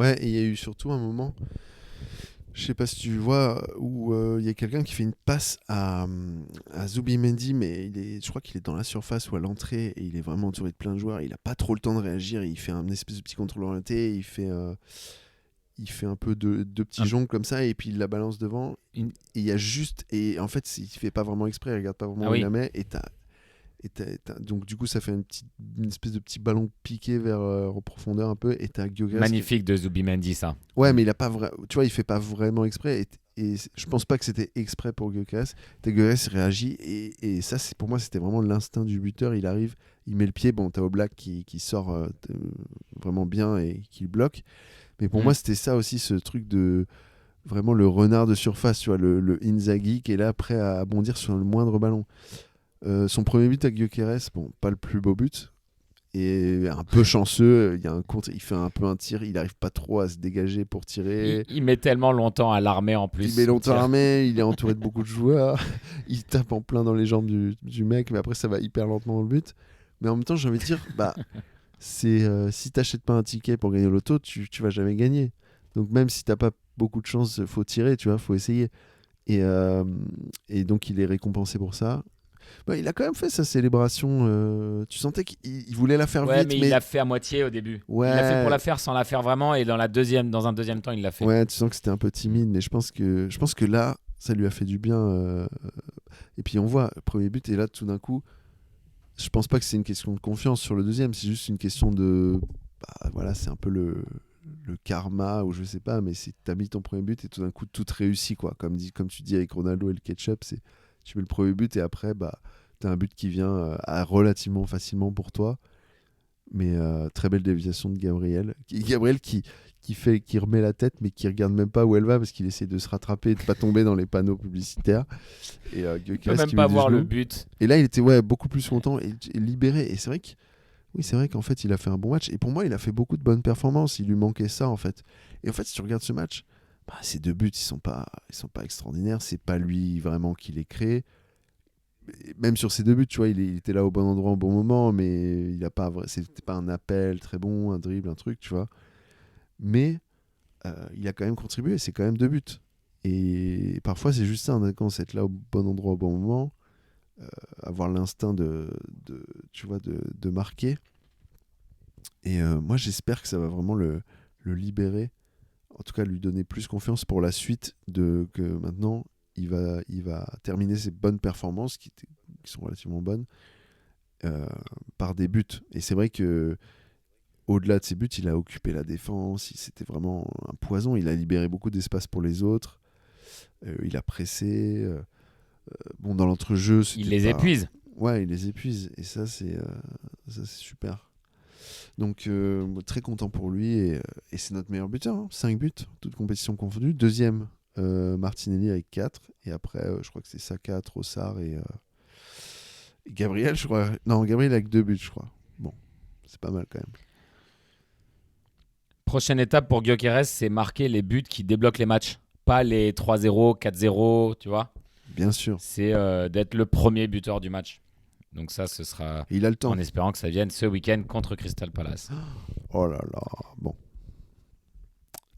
Ouais, et il y a eu surtout un moment, je sais pas si tu vois, où il y a quelqu'un qui fait une passe à Zubimendi, mais je crois qu'il est dans la surface ou à l'entrée et il est vraiment entouré de plein de joueurs. Il a pas trop le temps de réagir. Il fait un espèce de petit contrôle orienté. Il fait un peu de petits jongles comme ça et puis il la balance devant. Et il y a juste et en fait il fait pas vraiment exprès. Il regarde pas vraiment où il la met donc du coup ça fait une espèce de petit ballon piqué vers en profondeur un peu et t'as Gyökeres magnifique de Zubimendi ça. Ouais, mais il a pas tu vois, il fait pas vraiment exprès et je pense pas que c'était exprès pour Gyökeres. Gyökeres réagit et ça pour moi c'était vraiment l'instinct du buteur. Il arrive, il met le pied. Bon, t'as Oblak qui sort vraiment bien et qui le bloque. Mais pour moi c'était ça aussi, ce truc de vraiment le renard de surface, tu vois, le Inzaghi qui est là prêt à bondir sur le moindre ballon. Son premier but à Gyökeres, bon, pas le plus beau but. Et un peu chanceux, il y a un contre, il fait un peu un tir, il arrive pas trop à se dégager pour tirer. Il met tellement longtemps à l'armée en plus. Il met longtemps à l'armée, il est entouré de beaucoup de joueurs, il tape en plein dans les jambes du mec, mais après ça va hyper lentement dans le but. Mais en même temps, j'ai envie de dire, si t'achètes pas un ticket pour gagner au loto, tu vas jamais gagner. Donc même si t'as pas beaucoup de chance, faut tirer, tu vois, faut essayer. Et donc il est récompensé pour ça. Il a quand même fait sa célébration. Tu sentais qu'il voulait la faire vite. Mais il l'a fait à moitié au début. Ouais. Il l'a fait pour la faire sans la faire vraiment. Et dans un deuxième temps, il l'a fait. Ouais, tu sens que c'était un peu timide. Mais je pense que là, ça lui a fait du bien. Et puis on voit le premier but, et là tout d'un coup, je pense pas que c'est une question de confiance sur le deuxième, c'est juste une question de. Bah, voilà, c'est un peu le karma, ou je sais pas, mais c'est t'as mis ton premier but et tout d'un coup tout réussit, quoi. Comme tu dis avec Ronaldo et le ketchup, c'est tu mets le premier but et après, bah, t'as un but qui vient relativement facilement pour toi. Mais très belle déviation de Gabriel. Gabriel qui remet la tête, mais qui regarde même pas où elle va parce qu'il essaie de se rattraper et de pas tomber dans les panneaux publicitaires. Et Il peut Gyökeres même qui pas met du voir le genou. but. Et là, il était beaucoup plus content et libéré. Et c'est vrai qu'en fait, il a fait un bon match. Et pour moi, il a fait beaucoup de bonnes performances. Il lui manquait ça, en fait. Et en fait, si tu regardes ce match, bah, ces deux buts, ils sont pas extraordinaires. C'est pas lui vraiment qui les crée. Même sur ces deux buts, tu vois, il était là au bon endroit au bon moment, mais c'était pas un appel très bon, un dribble, un truc, tu vois. Mais il a quand même contribué, c'est quand même deux buts. Et parfois, c'est juste ça, un quand c'est être là au bon endroit au bon moment, avoir l'instinct tu vois, de marquer. Et moi, j'espère que ça va vraiment le libérer, en tout cas lui donner plus confiance pour la suite, que maintenant, il va terminer ses bonnes performances, qui sont relativement bonnes, par des buts. Et c'est vrai que au-delà de ses buts, il a occupé la défense, c'était vraiment un poison, il a libéré beaucoup d'espace pour les autres, il a pressé. Bon, dans l'entrejeu, Il c'était les pas. épuise. Ouais, il les épuise, et ça, c'est super. Donc, très content pour lui, et c'est notre meilleur buteur, hein. 5 buts, toutes compétitions confondues. Deuxième, Martinelli avec 4, et après, je crois que c'est Saka, Trossard et Gabriel, je crois. Non, Gabriel avec 2 buts, je crois. Bon, c'est pas mal quand même. Prochaine étape pour Gyökeres, c'est marquer les buts qui débloquent les matchs. Pas les 3-0, 4-0, tu vois. Bien sûr. C'est d'être le premier buteur du match. Donc ça, ce sera Et il a le temps. en espérant que ça vienne ce week-end contre Crystal Palace. Oh là là, bon.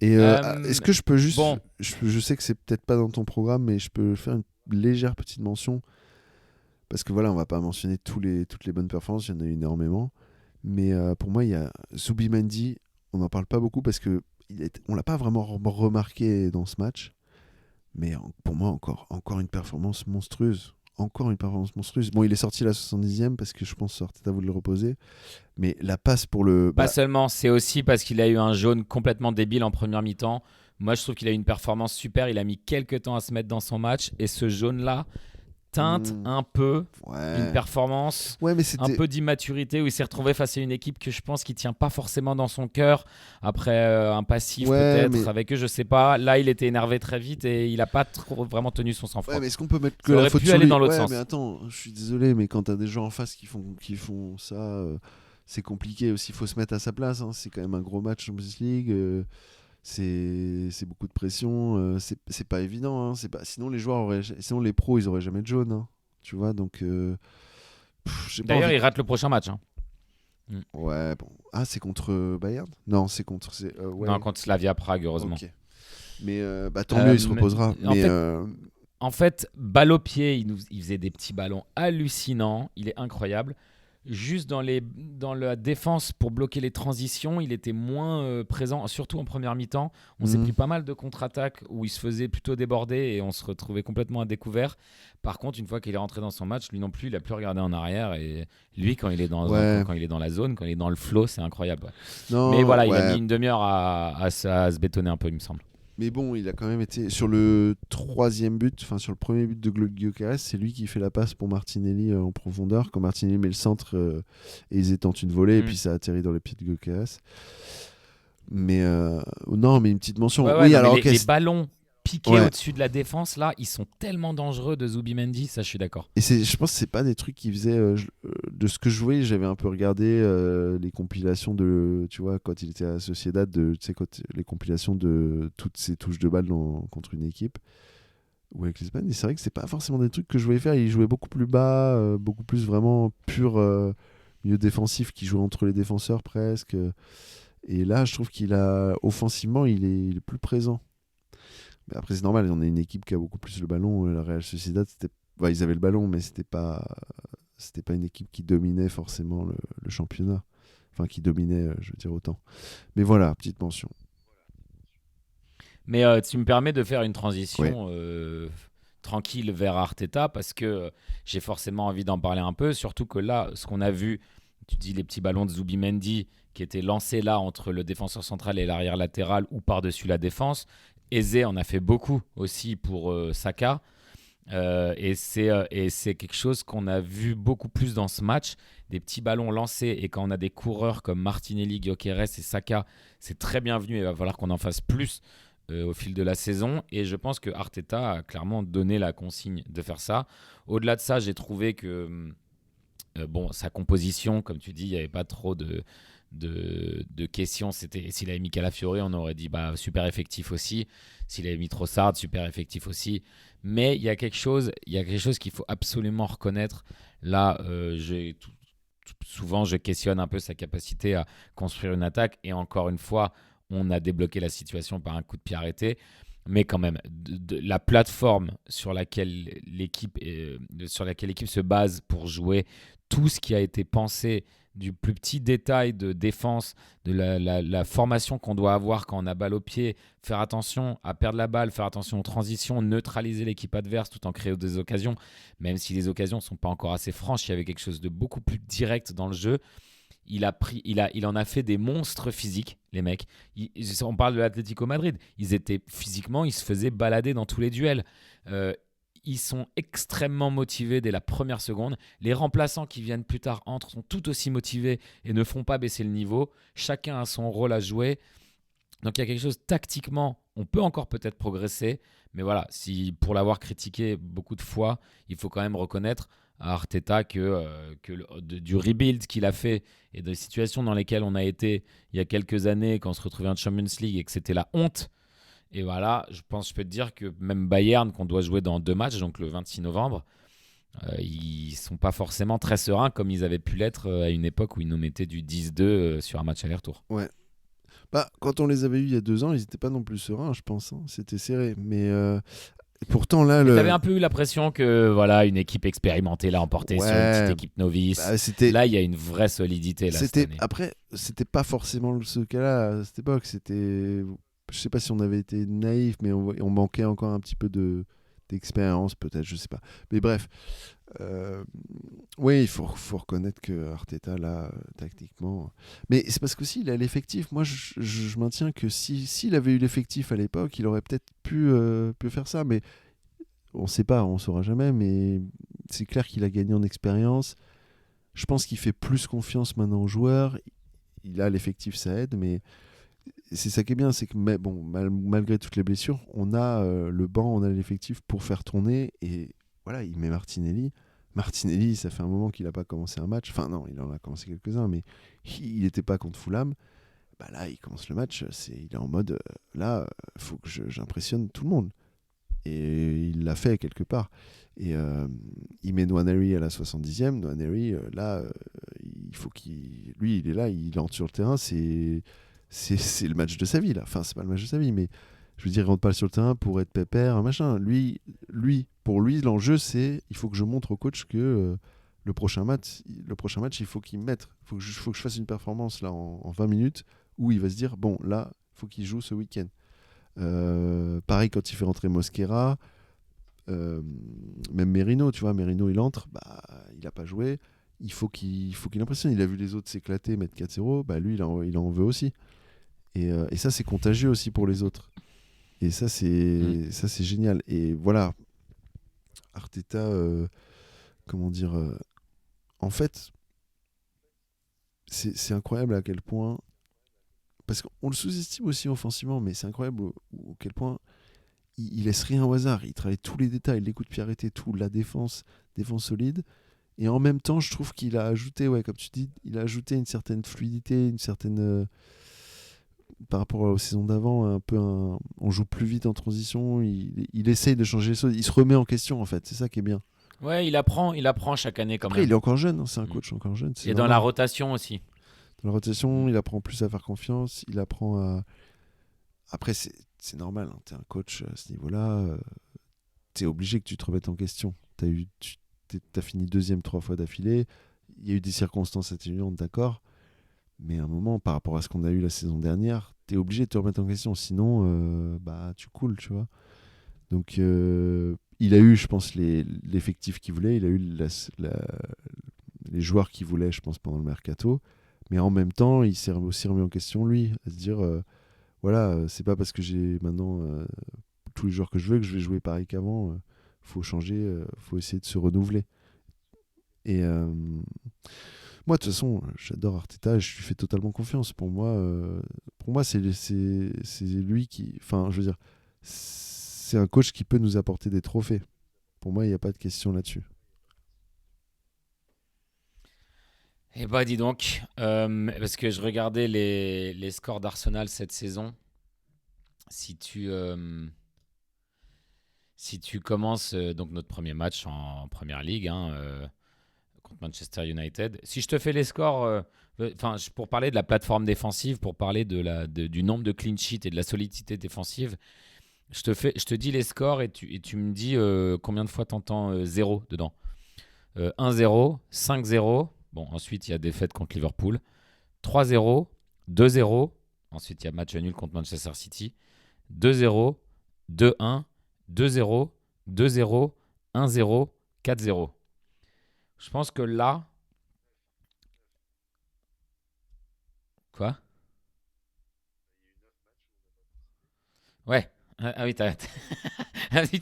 Et est-ce que je peux juste. Bon. Je sais que c'est peut-être pas dans ton programme, mais je peux faire une légère petite mention. Parce que voilà, on va pas mentionner toutes les bonnes performances, il y en a énormément. Mais pour moi, il y a Zubimendi, on n'en parle pas beaucoup parce que on l'a pas vraiment remarqué dans ce match. Mais pour moi, encore une performance monstrueuse. Encore une performance monstrueuse. Bon, il est sorti à la 70e parce que je pense que Arteta voulu le reposer. Mais la passe pour le. Pas seulement, c'est aussi parce qu'il a eu un jaune complètement débile en première mi-temps. Moi, je trouve qu'il a eu une performance super. Il a mis quelques temps à se mettre dans son match. Et ce jaune-là teinte un peu une performance, Ouais, mais un peu d'immaturité, où il s'est retrouvé face à une équipe que je pense qu'il tient pas forcément dans son cœur. Après un passif peut-être avec eux, je sais pas. Là, il était énervé très vite et il a pas vraiment tenu son sang-froid. Ouais, mais est-ce qu'on peut mettre que ça la aurait faute pu sur aller lui? dans l'autre Ouais, sens. mais attends, je suis désolé, mais quand t'as des gens en face qui font ça, c'est compliqué aussi. Il faut se mettre à sa place, hein. C'est quand même un gros match Champions League. C'est beaucoup de pression. C'est pas évident, hein. Sinon, sinon, les pros, ils auraient jamais de jaune, hein. Tu vois, donc. J'ai pas D'ailleurs, envie. il rate le prochain match. Hein. Ouais, bon. Ah, c'est contre Bayern? Non, c'est contre. Ouais. Non, contre Slavia Prague, heureusement. Ok. Mais tant mieux, il se reposera. En fait, balle au pied, il faisait des petits ballons hallucinants. Il est incroyable. Juste dans la défense, pour bloquer les transitions, il était moins présent, surtout en première mi-temps. On s'est pris pas mal de contre-attaques où il se faisait plutôt déborder et on se retrouvait complètement à découvert. Par contre, une fois qu'il est rentré dans son match, lui non plus, il n'a plus regardé en arrière. Et lui, quand il est dans la zone, quand il est dans le flow, c'est incroyable. Ouais. Non, mais voilà, il a mis une demi-heure à se bétonner un peu, il me semble. Mais bon, il a quand même été sur le troisième but, enfin sur le premier but de Gyökeres, c'est lui qui fait la passe pour Martinelli en profondeur. Quand Martinelli met le centre et ils tentent une volée et puis ça atterrit dans les pieds de Gyökeres. Mais non, mais une petite mention. Ouais, oui, non, alors les ballons piqués au-dessus de la défense, là, ils sont tellement dangereux de Zubimendi, ça je suis d'accord. Et je pense que c'est pas des trucs qu'il faisait. De ce que je voyais, j'avais un peu regardé les compilations tu vois, quand il était à Sociedad, les compilations de toutes ces touches de balle contre une équipe ou avec l'Espagne. Et c'est vrai que c'est pas forcément des trucs que je voyais faire. Il jouait beaucoup plus bas, beaucoup plus vraiment pur milieu défensif qui jouait entre les défenseurs presque. Et là, je trouve offensivement, il est plus présent. Mais après, c'est normal, on a une équipe qui a beaucoup plus le ballon. La Real Sociedad, ils avaient le ballon, mais c'était pas une équipe qui dominait forcément le championnat. Enfin, qui dominait, je veux dire autant. Mais voilà, petite mention. Mais tu me permets de faire une transition tranquille vers Arteta parce que j'ai forcément envie d'en parler un peu. Surtout que là, ce qu'on a vu, tu dis les petits ballons de Zubimendi qui étaient lancés là entre le défenseur central et l'arrière latéral ou par-dessus la défense. Eze en a fait beaucoup aussi pour Saka. Et c'est quelque chose qu'on a vu beaucoup plus dans ce match, des petits ballons lancés, et quand on a des coureurs comme Martinelli, Gyökeres et Saka, c'est très bienvenu, et il va falloir qu'on en fasse plus au fil de la saison, et je pense que Arteta a clairement donné la consigne de faire ça. Au-delà de ça, j'ai trouvé que sa composition, comme tu dis, il n'y avait pas trop de questions. S'il avait mis Calafiori, on aurait dit super effectif aussi. S'il avait mis Trossard, super effectif aussi. Mais il y a quelque chose qu'il faut absolument reconnaître. Là, souvent, je questionne un peu sa capacité à construire une attaque. Et encore une fois, on a débloqué la situation par un coup de pied arrêté. Mais quand même, la plateforme sur laquelle l'équipe se base pour jouer, tout ce qui a été pensé, du plus petit détail de défense, de la formation qu'on doit avoir quand on a balle au pied, faire attention à perdre la balle, faire attention aux transitions, neutraliser l'équipe adverse tout en créant des occasions, même si les occasions ne sont pas encore assez franches, il y avait quelque chose de beaucoup plus direct dans le jeu. Il en a fait des monstres physiques, les mecs. On parle de l'Atlético Madrid. Physiquement, ils se faisaient balader dans tous les duels. Ils sont extrêmement motivés dès la première seconde. Les remplaçants qui viennent plus tard sont tout aussi motivés et ne font pas baisser le niveau. Chacun a son rôle à jouer. Donc il y a quelque chose tactiquement, on peut encore peut-être progresser. Mais voilà, pour l'avoir critiqué beaucoup de fois, il faut quand même reconnaître à Arteta du rebuild qu'il a fait et des situations dans lesquelles on a été il y a quelques années quand on se retrouvait en Champions League et que c'était la honte. Et voilà, je peux te dire que même Bayern, qu'on doit jouer dans 2 matchs, donc le 26 novembre, ils sont pas forcément très sereins comme ils avaient pu l'être à une époque où ils nous mettaient du 10-2 sur un match aller-retour. Ouais. Quand on les avait eus il y a 2 ans, ils n'étaient pas non plus sereins, je pense. C'était serré. Mais pourtant, là. T'avais un peu eu l'impression que une équipe expérimentée l'a emporté sur une petite équipe novice. Là, il y a une vraie solidité. Là, cette année. Après, c'était pas forcément ce cas-là à cette époque. Je sais pas si on avait été naïf, mais on manquait encore un petit peu d'expérience, peut-être, je sais pas. Mais bref, oui, il faut reconnaître que Arteta, là, tactiquement. Mais c'est parce qu'aussi, il a l'effectif. Moi, je maintiens que s'il avait eu l'effectif à l'époque, il aurait peut-être pu faire ça. Mais on sait pas, on saura jamais. Mais c'est clair qu'il a gagné en expérience. Je pense qu'il fait plus confiance maintenant aux joueurs. Il a l'effectif, ça aide, mais c'est ça qui est bien, c'est que malgré toutes les blessures, on a le banc, on a l'effectif pour faire tourner. Et voilà, il met Martinelli. Martinelli, ça fait un moment qu'il n'a pas commencé un match. Enfin non, il en a commencé quelques-uns, mais il n'était pas contre Fulham. Là, il commence le match, il est en mode, là, il faut que j'impressionne tout le monde. Et il l'a fait quelque part. Et il met Nwaneri à la 70e. Nwaneri, là, il faut lui, il est là, il entre sur le terrain, c'est le match de sa vie, là. Enfin, c'est pas le match de sa vie, mais je veux dire, il rentre pas sur le terrain pour être pépère, un machin. Pour lui, l'enjeu, c'est il faut que je montre au coach que le prochain match, il faut qu'il me mette. Il faut que je fasse une performance là en 20 minutes où il va se dire, bon, là, il faut qu'il joue ce week-end. Pareil quand il fait rentrer Mosquera, même Merino, tu vois, Merino, il entre, il a pas joué. Il faut qu'il impressionne. Il a vu les autres s'éclater, mettre 4-0, lui, il en veut aussi. Et ça, c'est contagieux aussi pour les autres. Et ça, c'est génial. Et voilà, Arteta, comment dire, en fait, c'est incroyable à quel point, parce qu'on le sous-estime aussi offensivement, mais c'est incroyable à quel point il laisse rien au hasard. Il travaille tous les détails, les coups de pied arrêtés, tout, la défense solide. Et en même temps, je trouve qu'il a ajouté, comme tu dis, il a ajouté une certaine fluidité, une certaine... par rapport aux saisons d'avant, on joue plus vite en transition, il essaye de changer les choses, il se remet en question en fait, c'est ça qui est bien. Ouais, il apprend chaque année quand même. Après, il est encore jeune, c'est un coach encore jeune. Et dans la rotation aussi. Dans la rotation, il apprend plus à faire confiance, il apprend à... Après, c'est normal, hein, t'es un coach à ce niveau-là, t'es obligé que tu te remettes en question. T'as fini 2e 3 fois d'affilée, il y a eu des circonstances atténuantes, d'accord, mais à un moment, par rapport à ce qu'on a eu la saison dernière, t'es obligé de te remettre en question, sinon tu coules, tu vois. Donc il a eu, je pense, l'effectif qu'il voulait. Il a eu les joueurs qu'il voulait, je pense, pendant le mercato. Mais en même temps, il s'est aussi remis en question, lui, à se dire, voilà, c'est pas parce que j'ai maintenant tous les joueurs que je veux que je vais jouer pareil qu'avant. Faut changer, faut essayer de se renouveler. Et moi, de toute façon, j'adore Arteta et je lui fais totalement confiance. Pour moi, c'est lui qui. Enfin, je veux dire, c'est un coach qui peut nous apporter des trophées. Pour moi, il n'y a pas de question là-dessus. Et bah dis donc, parce que je regardais les scores d'Arsenal cette saison. Si tu, si tu commences donc notre premier match en Première Ligue contre Manchester United, si je te fais les scores, pour parler de la plateforme défensive, pour parler du nombre de clean sheets et de la solidité défensive, je te dis les scores et tu me dis combien de fois tu entends 0 dedans. 1-0, 5-0. Bon, ensuite, il y a défaite contre Liverpool. 3-0, 2-0. Ensuite, il y a match nul contre Manchester City. 2-0, 2-1, 2-0, 2-0, 1-0, 4-0. Je pense que là... Quoi? Ouais. Ah oui, ah oui,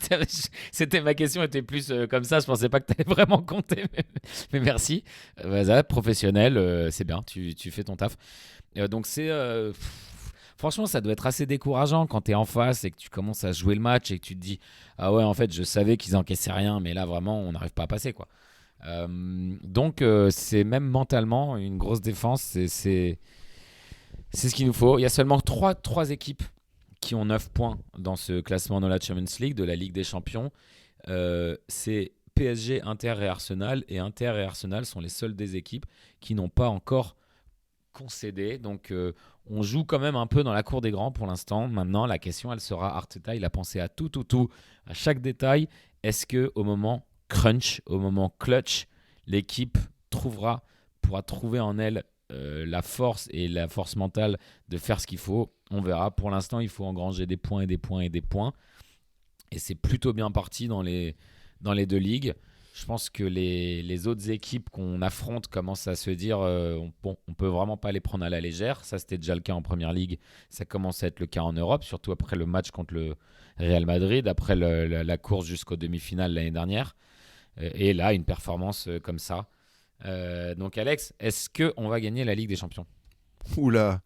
c'était ma question était plus comme ça. Je pensais pas que tu allais vraiment compter, mais merci. Voilà, professionnel, c'est bien. Tu fais ton taf. Donc franchement, ça doit être assez décourageant quand tu es en face et que tu commences à jouer le match et que tu te dis ah ouais, en fait, je savais qu'ils encaissaient rien, mais là vraiment, on n'arrive pas à passer quoi. Donc c'est même mentalement une grosse défense. C'est ce qu'il nous faut. Il y a seulement trois équipes qui ont 9 points dans ce classement de la Champions League, de la Ligue des Champions. C'est PSG, Inter et Arsenal. Et Inter et Arsenal sont les seules des équipes qui n'ont pas encore concédé. Donc on joue quand même un peu dans la cour des grands pour l'instant. Maintenant, la question, elle sera Arteta. Il a pensé à tout, à chaque détail. Est-ce qu'au moment crunch, au moment clutch, l'équipe pourra trouver en elle la force et la force mentale de faire ce qu'il faut? On verra. Pour l'instant, il faut engranger des points et des points et des points. Et c'est plutôt bien parti dans les deux ligues. Je pense que les autres équipes qu'on affronte commencent à se dire on peut vraiment pas les prendre à la légère. Ça, c'était déjà le cas en Première Ligue. Ça commence à être le cas en Europe, surtout après le match contre le Real Madrid, après la course jusqu'aux demi-finales l'année dernière. Et là, une performance comme ça. Donc Alex, est-ce qu'on va gagner la Ligue des Champions? Oula,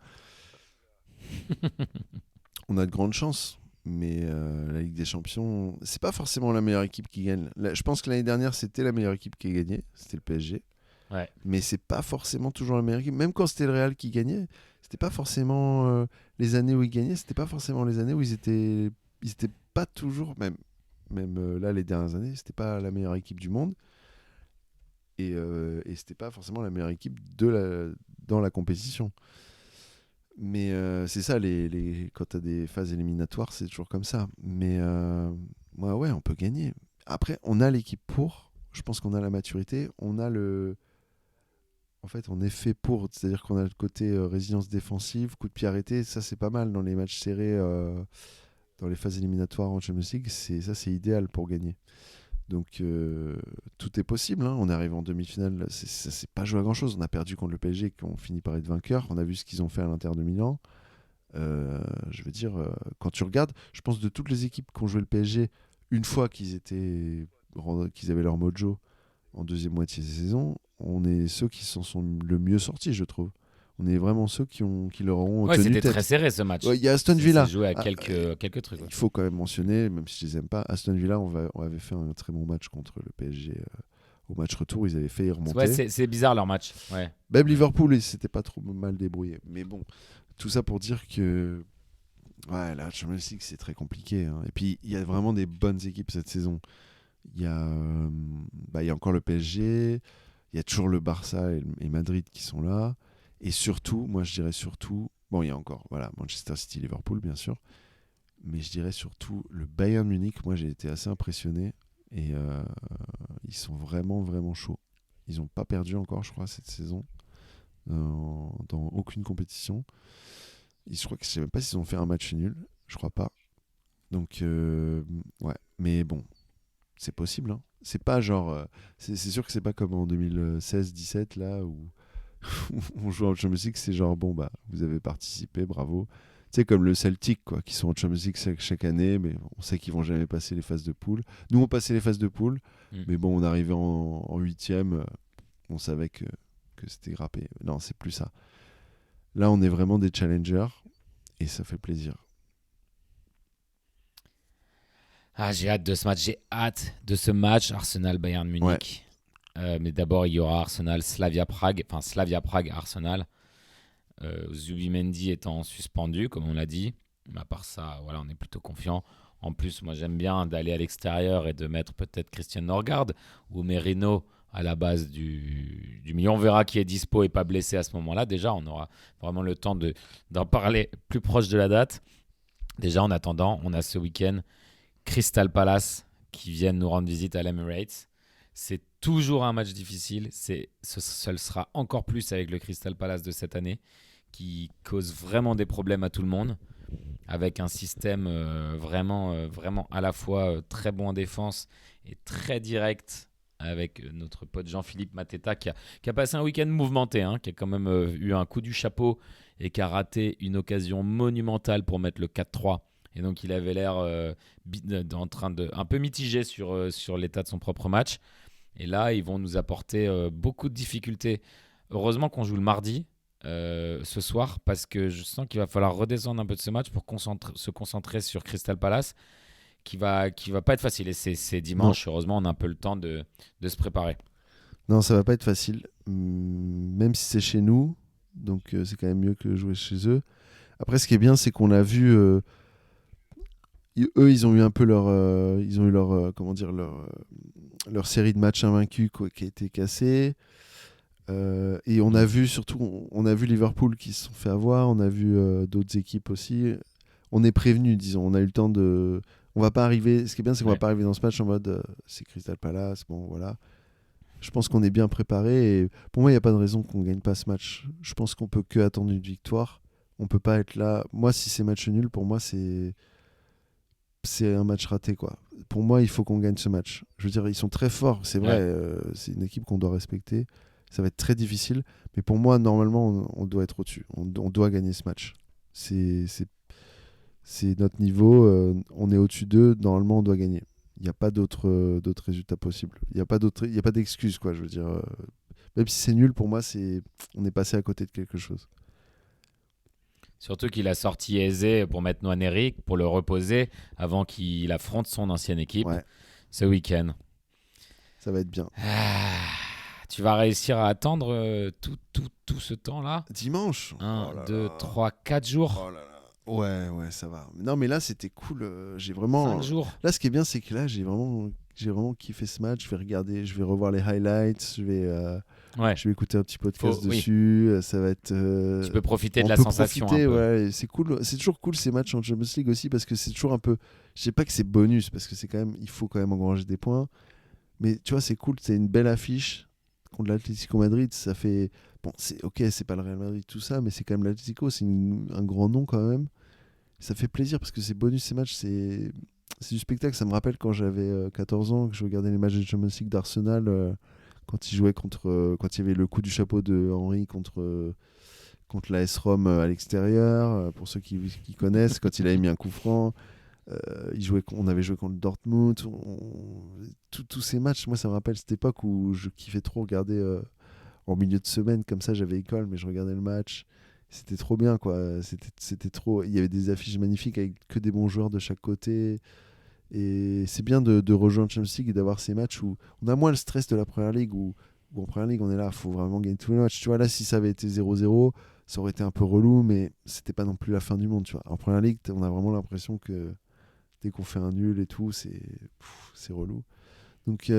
on a de grandes chances. Mais la Ligue des Champions, c'est pas forcément la meilleure équipe qui gagne. Là, je pense que l'année dernière, c'était la meilleure équipe qui a gagné. C'était le PSG. Ouais. Mais c'est pas forcément toujours la meilleure équipe. Même quand c'était le Real qui gagnait, c'était pas forcément les années où ils gagnaient. C'était pas forcément les années où ils étaient pas toujours, même là, les dernières années, c'était pas la meilleure équipe du monde. Et c'était pas forcément la meilleure équipe dans la compétition. Mais c'est ça, quand tu as des phases éliminatoires, c'est toujours comme ça. Mais ouais, on peut gagner. Après, on a l'équipe pour. Je pense qu'on a la maturité. En fait, on est fait pour. C'est-à-dire qu'on a le côté résilience défensive, coup de pied arrêté. Ça, c'est pas mal dans les matchs serrés, dans les phases éliminatoires en Champions League. Ça, c'est idéal pour gagner. Donc tout est possible, hein. On arrive en demi-finale, c'est pas joué à grand chose. On a perdu contre le PSG, qui ont fini par être vainqueurs. On a vu ce qu'ils ont fait à l'Inter de Milan. Je veux dire, quand tu regardes, je pense de toutes les équipes qui ont joué le PSG, une fois qu'ils avaient leur mojo en deuxième moitié de saison, on est ceux qui s'en sont le mieux sortis, je trouve. On est vraiment ceux qui leur auront Ouais, tenu c'était tête. très serré ce match. Ouais, il y a Aston Villa. Ça joué à quelques trucs. Ouais. Il faut quand même mentionner, même si je les aime pas, Aston Villa, on avait fait un très bon match contre le PSG. Au match retour, ils avaient failli remonter. Ouais, c'est bizarre leur match. Ouais. Même Liverpool, ils s'étaient pas trop mal débrouillés. Mais bon, tout ça pour dire que ouais, la Champions League, c'est très compliqué, hein. Et puis, il y a vraiment des bonnes équipes cette saison. Il y a encore le PSG, il y a toujours le Barça et Madrid qui sont là. Et surtout, moi je dirais surtout, bon, il y a encore Manchester City, Liverpool, bien sûr. Mais je dirais surtout le Bayern Munich. Moi, j'ai été assez impressionné. Et ils sont vraiment, vraiment chauds. Ils n'ont pas perdu encore, je crois, cette saison. Dans aucune compétition. Je crois que je sais même pas s'ils ont fait un match nul. Je crois pas. Donc, ouais. Mais bon. c'est possible. Hein. C'est pas genre. C'est sûr que c'est pas comme en 2016-17 là où on joue en Champions League, c'est genre bon bah vous avez participé, bravo. Tu sais comme le Celtic quoi, qui sont en Champions League chaque année, mais on sait qu'ils vont jamais passer les phases de poule. Nous on passait les phases de poule, mais bon on arrivait en huitième, on savait que c'était grappé. Non c'est plus ça. Là on est vraiment des challengers et ça fait plaisir. Ah, j'ai hâte de ce match. J'ai hâte de ce match Arsenal-Bayern Munich. Mais d'abord, il y aura Arsenal-Slavia Prague. Enfin, Slavia Prague-Arsenal. Zubimendi étant suspendu, comme on l'a dit. Mais à part ça, voilà, on est plutôt confiant. En plus, moi, j'aime bien d'aller à l'extérieur et de mettre peut-être Christian Norgard ou Merino à la base du milieu. On verra qui est dispo et pas blessé à ce moment-là. Déjà, on aura vraiment le temps d'en parler plus proche de la date. Déjà, en attendant, on a ce week-end Crystal Palace qui viennent nous rendre visite à l'Emirates. C'est toujours un match difficile. Ce le sera encore plus avec le Crystal Palace de cette année qui cause vraiment des problèmes à tout le monde avec un système vraiment à la fois très bon en défense et très direct avec notre pote Jean-Philippe Mateta qui a passé un week-end mouvementé, hein, qui a quand même eu un coup du chapeau et qui a raté une occasion monumentale pour mettre le 4-3. Et donc, il avait l'air en train de un peu mitigé sur l'état de son propre match. Et là, ils vont nous apporter beaucoup de difficultés. Heureusement qu'on joue le mardi ce soir parce que je sens qu'il va falloir redescendre un peu de ce match pour se concentrer sur Crystal Palace qui va pas être facile. Et c'est dimanche. Non. Heureusement, on a un peu le temps de se préparer. Non, ça va pas être facile. Même si c'est chez nous. Donc, c'est quand même mieux que jouer chez eux. Après, ce qui est bien, c'est qu'on a vu... eux, ils ont eu un peu leur série de matchs invaincus qui a été cassée. Et on a vu surtout, on a vu Liverpool qui se sont fait avoir, on a vu d'autres équipes aussi. On est prévenu, disons, on a eu le temps de. On va pas arriver. Ce qui est bien, c'est qu'on va pas arriver dans ce match en mode c'est Crystal Palace, bon voilà. Je pense qu'on est bien préparé et pour moi, il n'y a pas de raison qu'on gagne pas ce match. Je pense qu'on peut que attendre une victoire. On peut pas être là. Moi, si c'est match nul, pour moi, c'est un match raté quoi. Pour moi, il faut qu'on gagne ce match. Je veux dire, ils sont très forts, c'est vrai. C'est une équipe qu'on doit respecter. Ça va être très difficile, mais pour moi, normalement, on doit être au-dessus. On doit gagner ce match. C'est notre niveau. On est au-dessus d'eux. Normalement, on doit gagner. Il n'y a pas d'autres résultats possibles. Il n'y a pas d'excuses quoi. Je veux dire, même si c'est nul, pour moi, on est passé à côté de quelque chose. Surtout qu'il a sorti Eze pour mettre Nwaneri, pour le reposer avant qu'il affronte son ancienne équipe ce week-end. Ça va être bien. Tu vas réussir à attendre tout ce temps-là ? Dimanche. 1, 2, 3, 4 jours. Oh là là. Ouais, ça va. Non, mais là, c'était cool. J'ai vraiment... 5 jours. Là, ce qui est bien, c'est que là, j'ai vraiment kiffé ce match. Je vais revoir les highlights. Je vais écouter un petit podcast dessus. Oui. Ça va être. Tu peux profiter de la sensation. Profiter, un peu. Ouais, c'est cool. C'est toujours cool ces matchs en Champions League aussi parce que c'est toujours un peu. Je sais pas que c'est bonus parce que c'est quand même. Il faut quand même engranger des points. Mais tu vois, c'est cool. C'est une belle affiche contre l'Atlético Madrid. Ça fait. Bon, c'est pas le Real Madrid, tout ça, mais c'est quand même l'Atlético. C'est un grand nom quand même. Ça fait plaisir parce que c'est bonus ces matchs. C'est du spectacle. Ça me rappelle quand j'avais 14 ans que je regardais les matchs de Champions League d'Arsenal. Quand il jouait quand il y avait le coup du chapeau de Henry contre l'AS Rome à l'extérieur, pour ceux qui connaissent, quand il avait mis un coup franc, on avait joué contre Dortmund, tous ces matchs, moi ça me rappelle cette époque où je kiffais trop regarder en milieu de semaine, comme ça j'avais école, mais je regardais le match, c'était trop bien quoi, c'était trop, il y avait des affiches magnifiques avec que des bons joueurs de chaque côté. Et c'est bien de rejoindre Champions League et d'avoir ces matchs où on a moins le stress de la Première Ligue où en Première Ligue on est là, il faut vraiment gagner tous les matchs. Tu vois, là, si ça avait été 0-0, ça aurait été un peu relou, mais c'était pas non plus la fin du monde. Tu vois. En Première Ligue, on a vraiment l'impression que dès qu'on fait un nul et tout, c'est relou. Donc,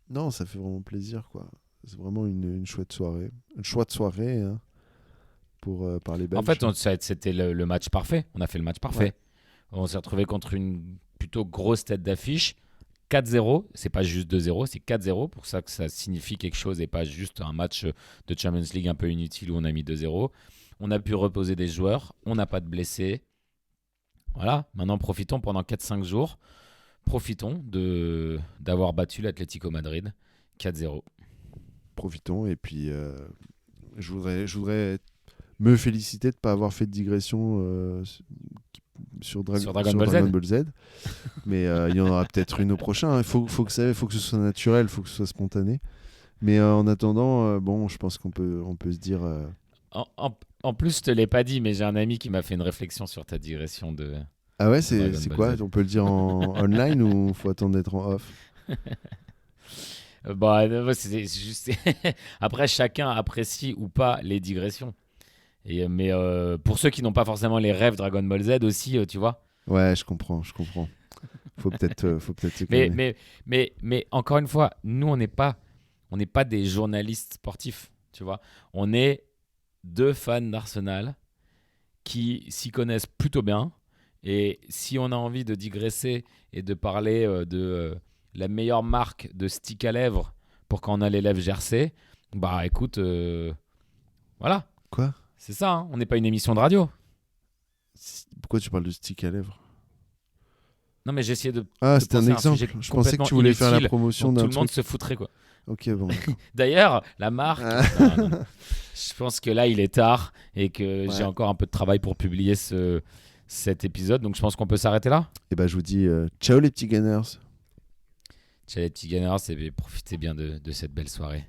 non, ça fait vraiment plaisir, quoi. C'est vraiment une chouette soirée. Une chouette soirée hein, pour parler belge. En fait, c'était le match parfait. On a fait le match parfait. Ouais. On s'est retrouvé contre une plutôt grosse tête d'affiche. 4-0, c'est pas juste 2-0, c'est 4-0, pour ça que ça signifie quelque chose et pas juste un match de Champions League un peu inutile où on a mis 2-0. On a pu reposer des joueurs, on n'a pas de blessés. Voilà, maintenant profitons pendant 4-5 jours profitons d'avoir battu l'Atlético Madrid 4-0. Profitons. Et puis, je voudrais me féliciter de ne pas avoir fait de digression sur Sur Dragon Ball Z. Mais il y en aura peut-être une au prochain. Il faut que ce soit naturel, il faut que ce soit spontané. Mais en attendant, je pense qu'on peut se dire... En plus, je te l'ai pas dit, mais j'ai un ami qui m'a fait une réflexion sur ta digression de... Ah ouais, Dragon c'est Ball quoi? Z. On peut le dire en online ou faut attendre d'être en off? C'est juste... Après, chacun apprécie ou pas les digressions. Mais pour ceux qui n'ont pas forcément les rêves Dragon Ball Z aussi, tu vois. Ouais, je comprends. Faut peut-être se calmer. Mais encore une fois, nous, on n'est pas des journalistes sportifs, tu vois. On est deux fans d'Arsenal qui s'y connaissent plutôt bien. Et si on a envie de digresser et de parler de la meilleure marque de stick à lèvres pour quand on a les lèvres gercées, bah écoute, voilà. Quoi? C'est ça, hein. On n'est pas une émission de radio. Pourquoi tu parles de stick à lèvres? Non, mais j'ai essayé de c'était un penser à exemple. sujet Je pensais que tu voulais faire la promotion dont d'un tout le monde truc. se foutrait, quoi. Ok, bon. D'ailleurs, la marque, non. Je pense que là, il est tard et que j'ai encore un peu de travail pour publier cet épisode. Donc, je pense qu'on peut s'arrêter là. Et je vous dis ciao les petits Gunners. Ciao les petits Gunners et profitez bien de cette belle soirée.